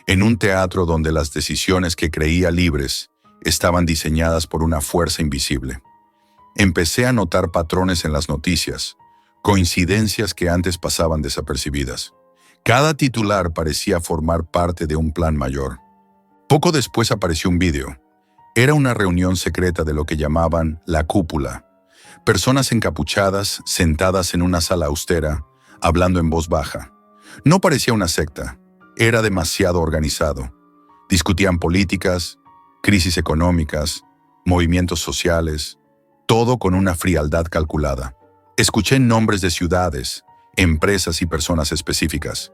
en un teatro donde las decisiones que creía libres estaban diseñadas por una fuerza invisible. Empecé a notar patrones en las noticias, coincidencias que antes pasaban desapercibidas. Cada titular parecía formar parte de un plan mayor. Poco después apareció un vídeo. Era una reunión secreta de lo que llamaban la cúpula. Personas encapuchadas, sentadas en una sala austera, hablando en voz baja. No parecía una secta. Era demasiado organizado. Discutían políticas, crisis económicas, movimientos sociales, todo con una frialdad calculada. Escuché nombres de ciudades, empresas y personas específicas.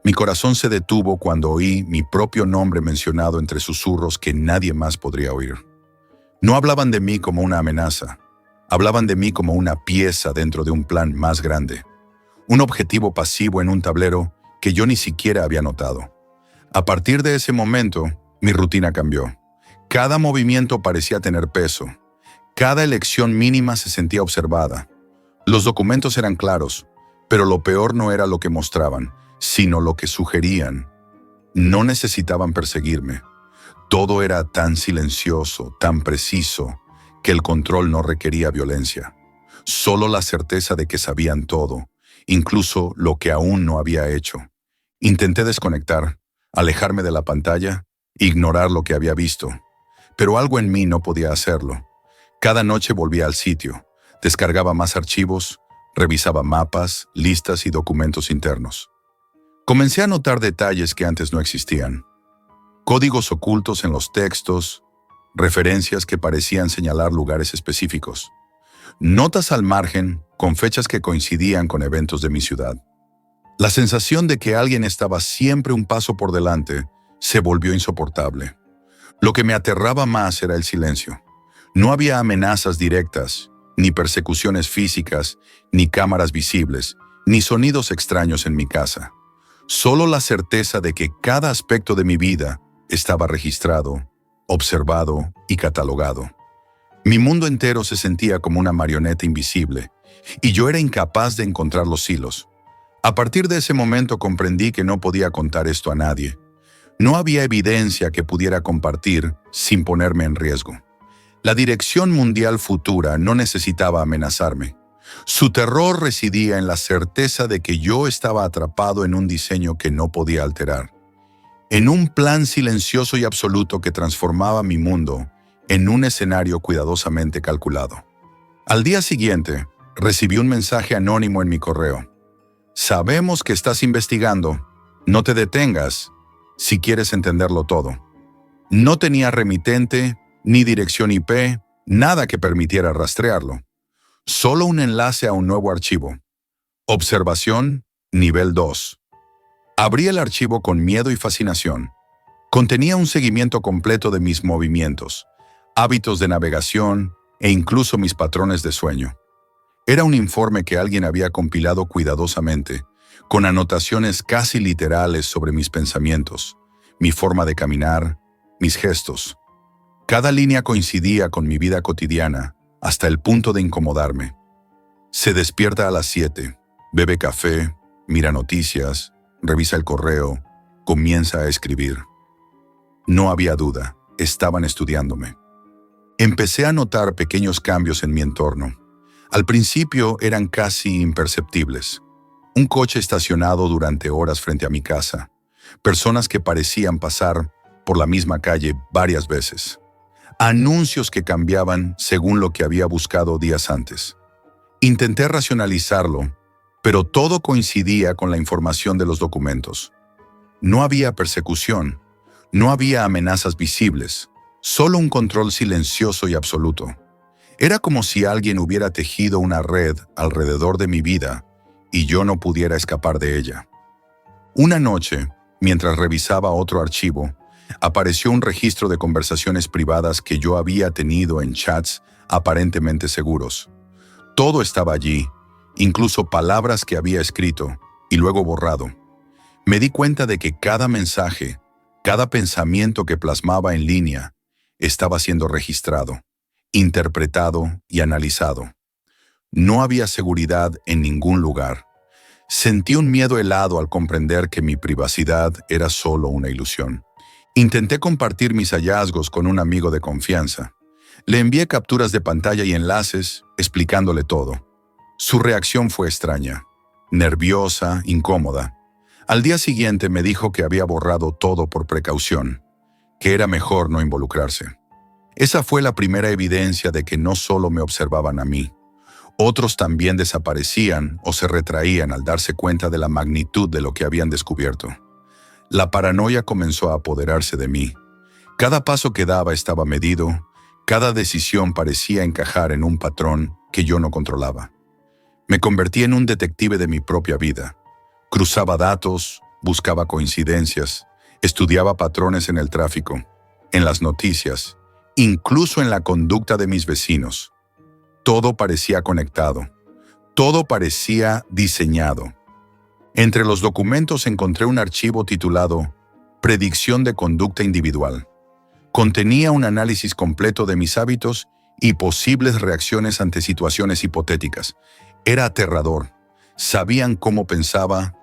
Mi corazón se detuvo cuando oí mi propio nombre mencionado entre susurros que nadie más podría oír. No hablaban de mí como una amenaza. Hablaban de mí como una pieza dentro de un plan más grande. Un objetivo pasivo en un tablero que yo ni siquiera había notado. A partir de ese momento, mi rutina cambió. Cada movimiento parecía tener peso. Cada elección mínima se sentía observada. Los documentos eran claros, pero lo peor no era lo que mostraban, sino lo que sugerían. No necesitaban perseguirme. Todo era tan silencioso, tan preciso, que el control no requería violencia. Solo la certeza de que sabían todo, incluso lo que aún no había hecho. Intenté desconectar, alejarme de la pantalla, ignorar lo que había visto. Pero algo en mí no podía hacerlo. Cada noche volvía al sitio, descargaba más archivos, revisaba mapas, listas y documentos internos. Comencé a notar detalles que antes no existían. Códigos ocultos en los textos, referencias que parecían señalar lugares específicos. Notas al margen con fechas que coincidían con eventos de mi ciudad. La sensación de que alguien estaba siempre un paso por delante se volvió insoportable. Lo que me aterraba más era el silencio. No había amenazas directas, ni persecuciones físicas, ni cámaras visibles, ni sonidos extraños en mi casa. Solo la certeza de que cada aspecto de mi vida estaba registrado, observado y catalogado. Mi mundo entero se sentía como una marioneta invisible, y yo era incapaz de encontrar los hilos. A partir de ese momento comprendí que no podía contar esto a nadie. No había evidencia que pudiera compartir sin ponerme en riesgo. La dirección mundial futura no necesitaba amenazarme. Su terror residía en la certeza de que yo estaba atrapado en un diseño que no podía alterar, en un plan silencioso y absoluto que transformaba mi mundo en un escenario cuidadosamente calculado. Al día siguiente, recibí un mensaje anónimo en mi correo. Sabemos que estás investigando. No te detengas si quieres entenderlo todo. No tenía remitente, ni dirección IP, nada que permitiera rastrearlo. Solo un enlace a un nuevo archivo. Observación, nivel 2. Abrí el archivo con miedo y fascinación. Contenía un seguimiento completo de mis movimientos, hábitos de navegación e incluso mis patrones de sueño. Era un informe que alguien había compilado cuidadosamente, con anotaciones casi literales sobre mis pensamientos, mi forma de caminar, mis gestos. Cada línea coincidía con mi vida cotidiana, hasta el punto de incomodarme. Se despierta a las 7, bebe café, mira noticias, revisa el correo, comienza a escribir. No había duda, estaban estudiándome. Empecé a notar pequeños cambios en mi entorno. Al principio eran casi imperceptibles. Un coche estacionado durante horas frente a mi casa. Personas que parecían pasar por la misma calle varias veces. Anuncios que cambiaban según lo que había buscado días antes. Intenté racionalizarlo, pero todo coincidía con la información de los documentos. No había persecución, no había amenazas visibles, solo un control silencioso y absoluto. Era como si alguien hubiera tejido una red alrededor de mi vida y yo no pudiera escapar de ella. Una noche, mientras revisaba otro archivo, apareció un registro de conversaciones privadas que yo había tenido en chats aparentemente seguros. Todo estaba allí, incluso palabras que había escrito y luego borrado. Me di cuenta de que cada mensaje, cada pensamiento que plasmaba en línea, estaba siendo registrado, interpretado y analizado. No había seguridad en ningún lugar. Sentí un miedo helado al comprender que mi privacidad era solo una ilusión. Intenté compartir mis hallazgos con un amigo de confianza. Le envié capturas de pantalla y enlaces, explicándole todo. Su reacción fue extraña, nerviosa, incómoda. Al día siguiente me dijo que había borrado todo por precaución, que era mejor no involucrarse. Esa fue la primera evidencia de que no solo me observaban a mí. Otros también desaparecían o se retraían al darse cuenta de la magnitud de lo que habían descubierto. La paranoia comenzó a apoderarse de mí. Cada paso que daba estaba medido, cada decisión parecía encajar en un patrón que yo no controlaba. Me convertí en un detective de mi propia vida. Cruzaba datos, buscaba coincidencias, estudiaba patrones en el tráfico, en las noticias, incluso en la conducta de mis vecinos. Todo parecía conectado, todo parecía diseñado. Entre los documentos encontré un archivo titulado Predicción de conducta individual. Contenía un análisis completo de mis hábitos y posibles reacciones ante situaciones hipotéticas. Era aterrador. Sabían cómo pensaba,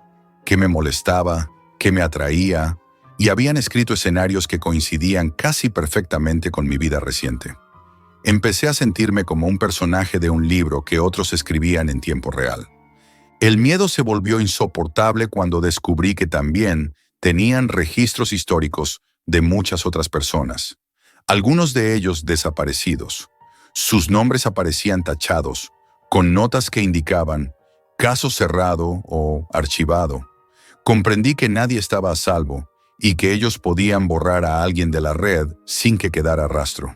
qué me molestaba, qué me atraía, y habían escrito escenarios que coincidían casi perfectamente con mi vida reciente. Empecé a sentirme como un personaje de un libro que otros escribían en tiempo real. El miedo se volvió insoportable cuando descubrí que también tenían registros históricos de muchas otras personas, algunos de ellos desaparecidos. Sus nombres aparecían tachados, con notas que indicaban caso cerrado o archivado. Comprendí que nadie estaba a salvo y que ellos podían borrar a alguien de la red sin que quedara rastro.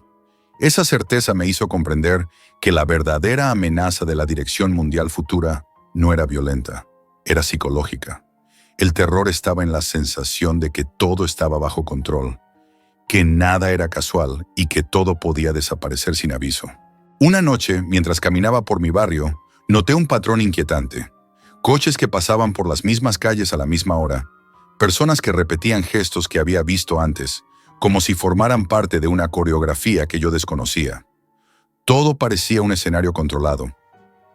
Esa certeza me hizo comprender que la verdadera amenaza de la Dirección Mundial Futura no era violenta, era psicológica. El terror estaba en la sensación de que todo estaba bajo control, que nada era casual y que todo podía desaparecer sin aviso. Una noche, mientras caminaba por mi barrio, noté un patrón inquietante. Coches que pasaban por las mismas calles a la misma hora, personas que repetían gestos que había visto antes, como si formaran parte de una coreografía que yo desconocía. Todo parecía un escenario controlado,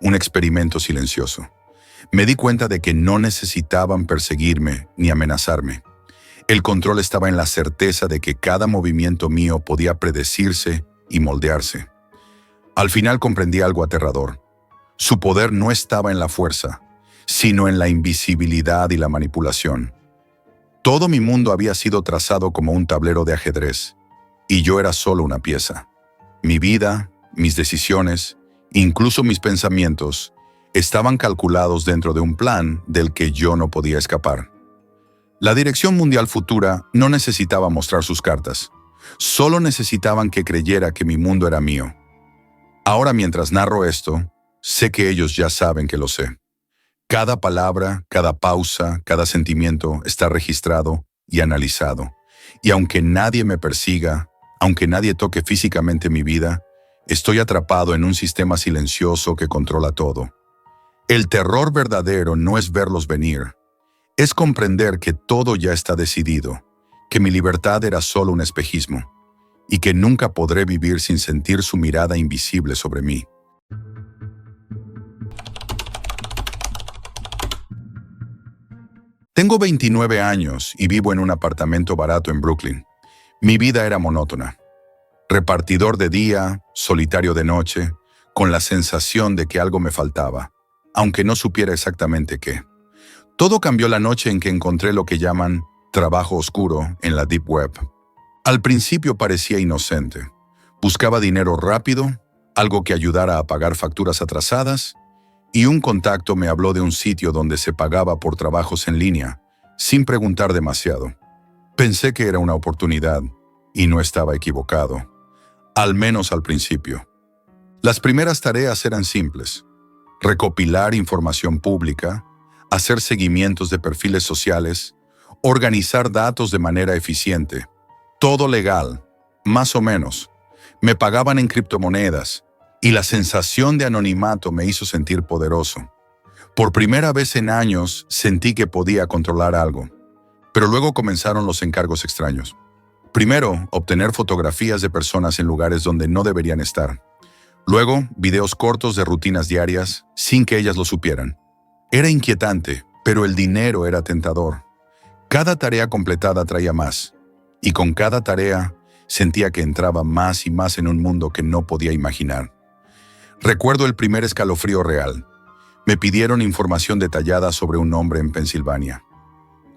un experimento silencioso. Me di cuenta de que no necesitaban perseguirme ni amenazarme. El control estaba en la certeza de que cada movimiento mío podía predecirse y moldearse. Al final comprendí algo aterrador. Su poder no estaba en la fuerza, sino en la invisibilidad y la manipulación. Todo mi mundo había sido trazado como un tablero de ajedrez, y yo era solo una pieza. Mi vida, mis decisiones, incluso mis pensamientos, estaban calculados dentro de un plan del que yo no podía escapar. La Dirección Mundial Futura no necesitaba mostrar sus cartas, solo necesitaban que creyera que mi mundo era mío. Ahora, mientras narro esto, sé que ellos ya saben que lo sé. Cada palabra, cada pausa, cada sentimiento está registrado y analizado. Y aunque nadie me persiga, aunque nadie toque físicamente mi vida, estoy atrapado en un sistema silencioso que controla todo. El terror verdadero no es verlos venir, es comprender que todo ya está decidido, que mi libertad era solo un espejismo, y que nunca podré vivir sin sentir su mirada invisible sobre mí. Tengo 29 años y vivo en un apartamento barato en Brooklyn. Mi vida era monótona. Repartidor de día, solitario de noche, con la sensación de que algo me faltaba, aunque no supiera exactamente qué. Todo cambió la noche en que encontré lo que llaman trabajo oscuro en la Deep Web. Al principio parecía inocente. Buscaba dinero rápido, algo que ayudara a pagar facturas atrasadas, y un contacto me habló de un sitio donde se pagaba por trabajos en línea, sin preguntar demasiado. Pensé que era una oportunidad, y no estaba equivocado, al menos al principio. Las primeras tareas eran simples: recopilar información pública, hacer seguimientos de perfiles sociales, organizar datos de manera eficiente. Todo legal, más o menos. Me pagaban en criptomonedas, y la sensación de anonimato me hizo sentir poderoso. Por primera vez en años sentí que podía controlar algo, pero luego comenzaron los encargos extraños. Primero, obtener fotografías de personas en lugares donde no deberían estar. Luego, videos cortos de rutinas diarias, sin que ellas lo supieran. Era inquietante, pero el dinero era tentador. Cada tarea completada traía más, y con cada tarea sentía que entraba más y más en un mundo que no podía imaginar. Recuerdo el primer escalofrío real. Me pidieron información detallada sobre un hombre en Pensilvania.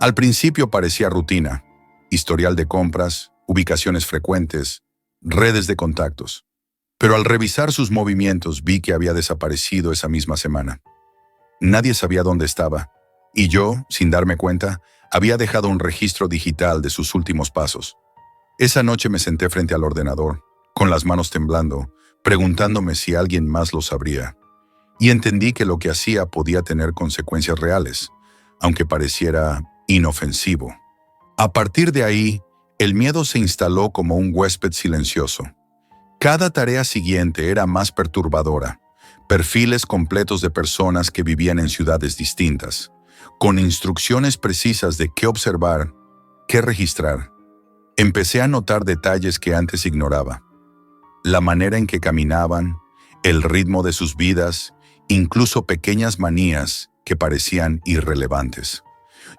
Al principio parecía rutina, historial de compras, ubicaciones frecuentes, redes de contactos. Pero al revisar sus movimientos vi que había desaparecido esa misma semana. Nadie sabía dónde estaba, y yo, sin darme cuenta, había dejado un registro digital de sus últimos pasos. Esa noche me senté frente al ordenador, con las manos temblando, preguntándome si alguien más lo sabría. Y entendí que lo que hacía podía tener consecuencias reales, aunque pareciera inofensivo. A partir de ahí, el miedo se instaló como un huésped silencioso. Cada tarea siguiente era más perturbadora. Perfiles completos de personas que vivían en ciudades distintas, con instrucciones precisas de qué observar, qué registrar. Empecé a notar detalles que antes ignoraba. La manera en que caminaban, el ritmo de sus vidas, incluso pequeñas manías que parecían irrelevantes.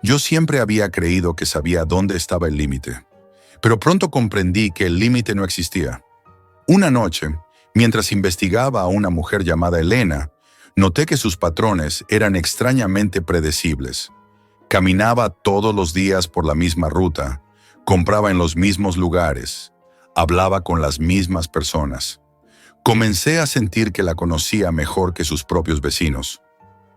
Yo siempre había creído que sabía dónde estaba el límite, pero pronto comprendí que el límite no existía. Una noche, mientras investigaba a una mujer llamada Elena, noté que sus patrones eran extrañamente predecibles. Caminaba todos los días por la misma ruta, compraba en los mismos lugares, hablaba con las mismas personas. Comencé a sentir que la conocía mejor que sus propios vecinos.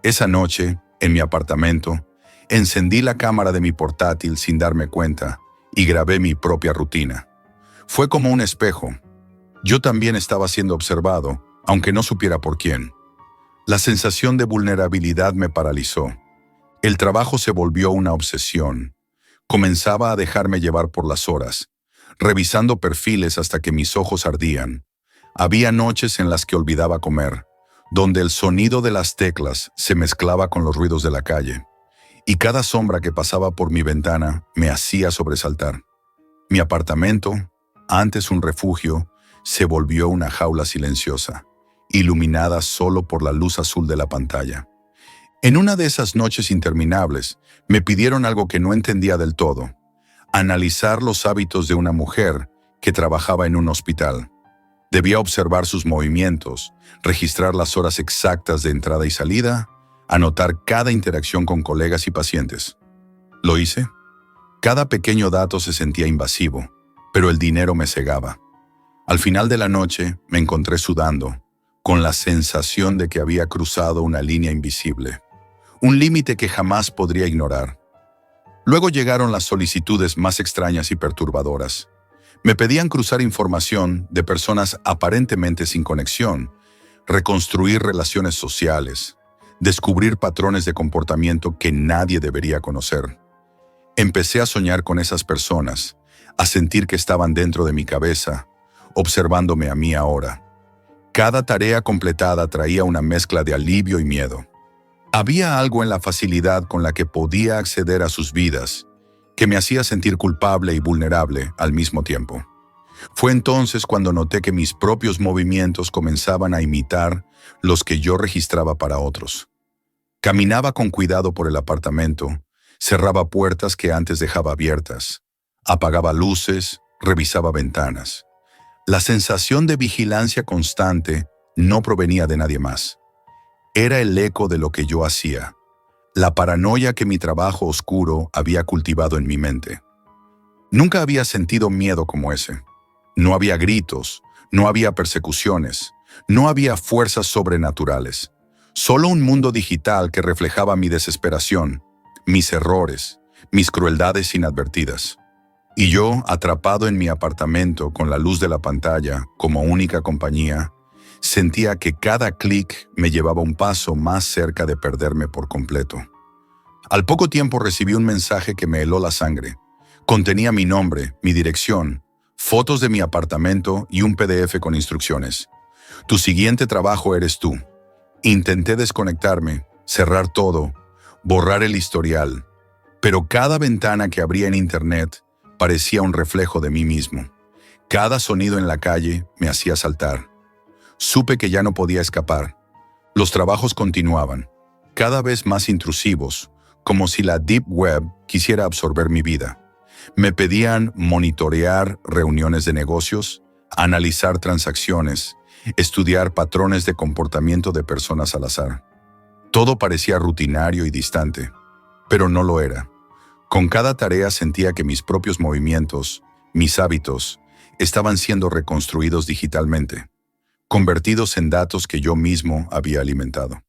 Esa noche, en mi apartamento, encendí la cámara de mi portátil sin darme cuenta y grabé mi propia rutina. Fue como un espejo. Yo también estaba siendo observado, aunque no supiera por quién. La sensación de vulnerabilidad me paralizó. El trabajo se volvió una obsesión. Comenzaba a dejarme llevar por las horas, revisando perfiles hasta que mis ojos ardían. Había noches en las que olvidaba comer, donde el sonido de las teclas se mezclaba con los ruidos de la calle, y cada sombra que pasaba por mi ventana me hacía sobresaltar. Mi apartamento, antes un refugio, se volvió una jaula silenciosa, iluminada solo por la luz azul de la pantalla. En una de esas noches interminables, me pidieron algo que no entendía del todo: analizar los hábitos de una mujer que trabajaba en un hospital. Debía observar sus movimientos, registrar las horas exactas de entrada y salida, anotar cada interacción con colegas y pacientes. ¿Lo hice? Cada pequeño dato se sentía invasivo, pero el dinero me cegaba. Al final de la noche me encontré sudando, con la sensación de que había cruzado una línea invisible, un límite que jamás podría ignorar. Luego llegaron las solicitudes más extrañas y perturbadoras. Me pedían cruzar información de personas aparentemente sin conexión, reconstruir relaciones sociales, descubrir patrones de comportamiento que nadie debería conocer. Empecé a soñar con esas personas, a sentir que estaban dentro de mi cabeza, observándome a mí ahora. Cada tarea completada traía una mezcla de alivio y miedo. Había algo en la facilidad con la que podía acceder a sus vidas que me hacía sentir culpable y vulnerable al mismo tiempo. Fue entonces cuando noté que mis propios movimientos comenzaban a imitar los que yo registraba para otros. Caminaba con cuidado por el apartamento, cerraba puertas que antes dejaba abiertas, apagaba luces, revisaba ventanas. La sensación de vigilancia constante no provenía de nadie más. Era el eco de lo que yo hacía, la paranoia que mi trabajo oscuro había cultivado en mi mente. Nunca había sentido miedo como ese. No había gritos, no había persecuciones, no había fuerzas sobrenaturales. Solo un mundo digital que reflejaba mi desesperación, mis errores, mis crueldades inadvertidas. Y yo, atrapado en mi apartamento con la luz de la pantalla como única compañía, sentía que cada clic me llevaba un paso más cerca de perderme por completo. Al poco tiempo recibí un mensaje que me heló la sangre. Contenía mi nombre, mi dirección, fotos de mi apartamento y un PDF con instrucciones. Tu siguiente trabajo eres tú. Intenté desconectarme, cerrar todo, borrar el historial, pero cada ventana que abría en Internet parecía un reflejo de mí mismo. Cada sonido en la calle me hacía saltar. Supe que ya no podía escapar. Los trabajos continuaban, cada vez más intrusivos, como si la Deep Web quisiera absorber mi vida. Me pedían monitorear reuniones de negocios, analizar transacciones, estudiar patrones de comportamiento de personas al azar. Todo parecía rutinario y distante, pero no lo era. Con cada tarea sentía que mis propios movimientos, mis hábitos, estaban siendo reconstruidos digitalmente, convertidos en datos que yo mismo había alimentado.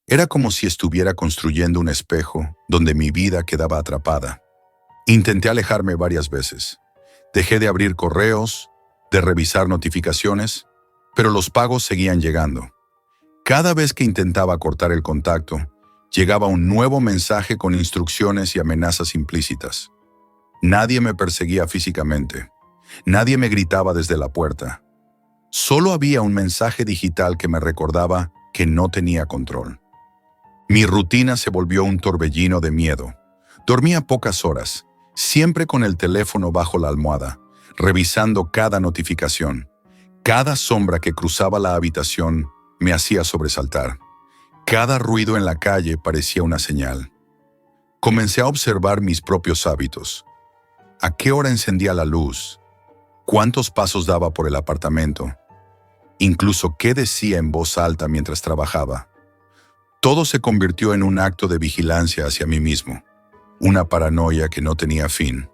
Era como si estuviera construyendo un espejo donde mi vida quedaba atrapada. Intenté alejarme varias veces. Dejé de abrir correos, de revisar notificaciones, pero los pagos seguían llegando. Cada vez que intentaba cortar el contacto, llegaba un nuevo mensaje con instrucciones y amenazas implícitas. Nadie me perseguía físicamente. Nadie me gritaba desde la puerta. Solo había un mensaje digital que me recordaba que no tenía control. Mi rutina se volvió un torbellino de miedo. Dormía pocas horas, siempre con el teléfono bajo la almohada, revisando cada notificación. Cada sombra que cruzaba la habitación me hacía sobresaltar. Cada ruido en la calle parecía una señal. Comencé a observar mis propios hábitos. ¿A qué hora encendía la luz? ¿Cuántos pasos daba por el apartamento? Incluso qué decía en voz alta mientras trabajaba. Todo se convirtió en un acto de vigilancia hacia mí mismo, una paranoia que no tenía fin.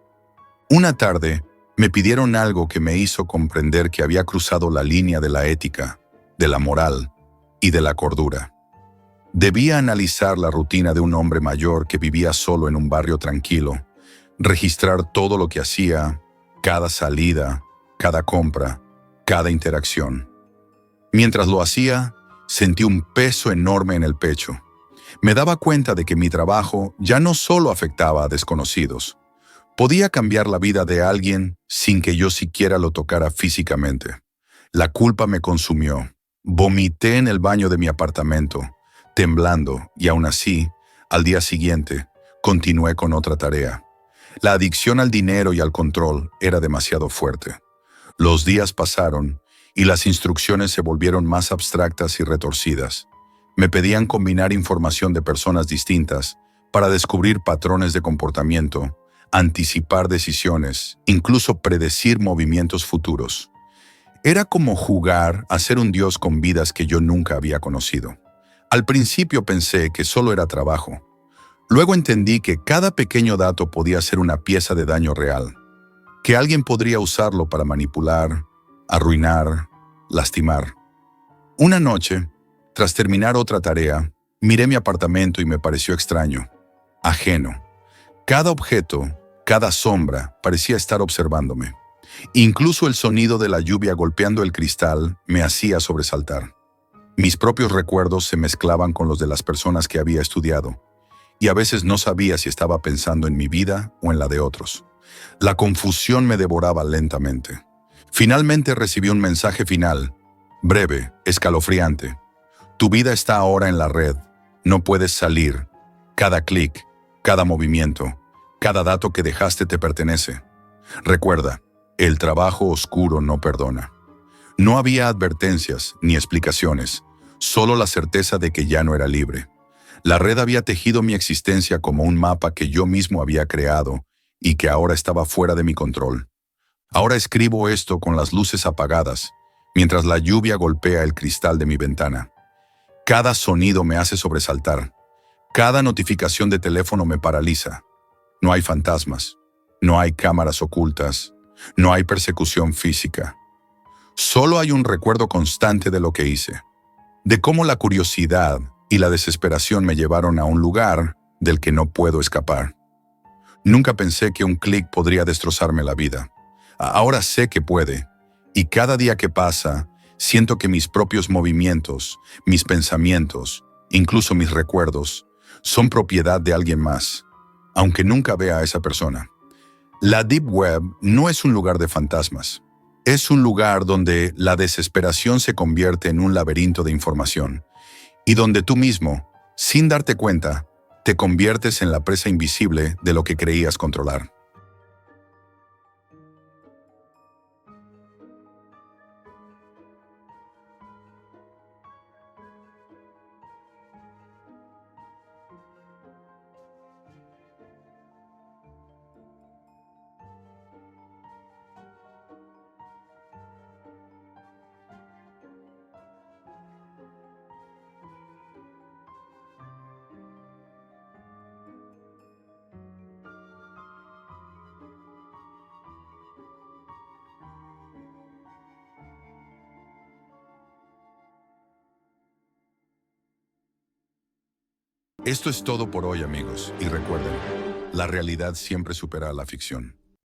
Una tarde, me pidieron algo que me hizo comprender que había cruzado la línea de la ética, de la moral y de la cordura. Debía analizar la rutina de un hombre mayor que vivía solo en un barrio tranquilo, registrar todo lo que hacía, cada salida, cada compra, cada interacción. Mientras lo hacía, sentí un peso enorme en el pecho. Me daba cuenta de que mi trabajo ya no solo afectaba a desconocidos, podía cambiar la vida de alguien sin que yo siquiera lo tocara físicamente. La culpa me consumió. Vomité en el baño de mi apartamento, temblando, y aún así, al día siguiente, continué con otra tarea. La adicción al dinero y al control era demasiado fuerte. Los días pasaron y las instrucciones se volvieron más abstractas y retorcidas. Me pedían combinar información de personas distintas para descubrir patrones de comportamiento, anticipar decisiones, incluso predecir movimientos futuros. Era como jugar a ser un dios con vidas que yo nunca había conocido. Al principio pensé que solo era trabajo. Luego entendí que cada pequeño dato podía ser una pieza de daño real, que alguien podría usarlo para manipular, arruinar, lastimar. Una noche, tras terminar otra tarea, miré mi apartamento y me pareció extraño, ajeno. Cada objeto, cada sombra parecía estar observándome. Incluso el sonido de la lluvia golpeando el cristal me hacía sobresaltar. Mis propios recuerdos se mezclaban con los de las personas que había estudiado, y a veces no sabía si estaba pensando en mi vida o en la de otros. La confusión me devoraba lentamente. Finalmente recibí un mensaje final, breve, escalofriante. Tu vida está ahora en la red. No puedes salir. Cada clic, cada movimiento, cada dato que dejaste te pertenece. Recuerda, el trabajo oscuro no perdona. No había advertencias ni explicaciones, solo la certeza de que ya no era libre. La red había tejido mi existencia como un mapa que yo mismo había creado y que ahora estaba fuera de mi control. Ahora escribo esto con las luces apagadas, mientras la lluvia golpea el cristal de mi ventana. Cada sonido me hace sobresaltar. Cada notificación de teléfono me paraliza. No hay fantasmas, no hay cámaras ocultas, no hay persecución física. Solo hay un recuerdo constante de lo que hice, de cómo la curiosidad y la desesperación me llevaron a un lugar del que no puedo escapar. Nunca pensé que un clic podría destrozarme la vida. Ahora sé que puede, y cada día que pasa, siento que mis propios movimientos, mis pensamientos, incluso mis recuerdos, son propiedad de alguien más, aunque nunca vea a esa persona. La Deep Web no es un lugar de fantasmas. Es un lugar donde la desesperación se convierte en un laberinto de información y donde tú mismo, sin darte cuenta, te conviertes en la presa invisible de lo que creías controlar. Esto es todo por hoy, amigos, y recuerden, la realidad siempre supera a la ficción.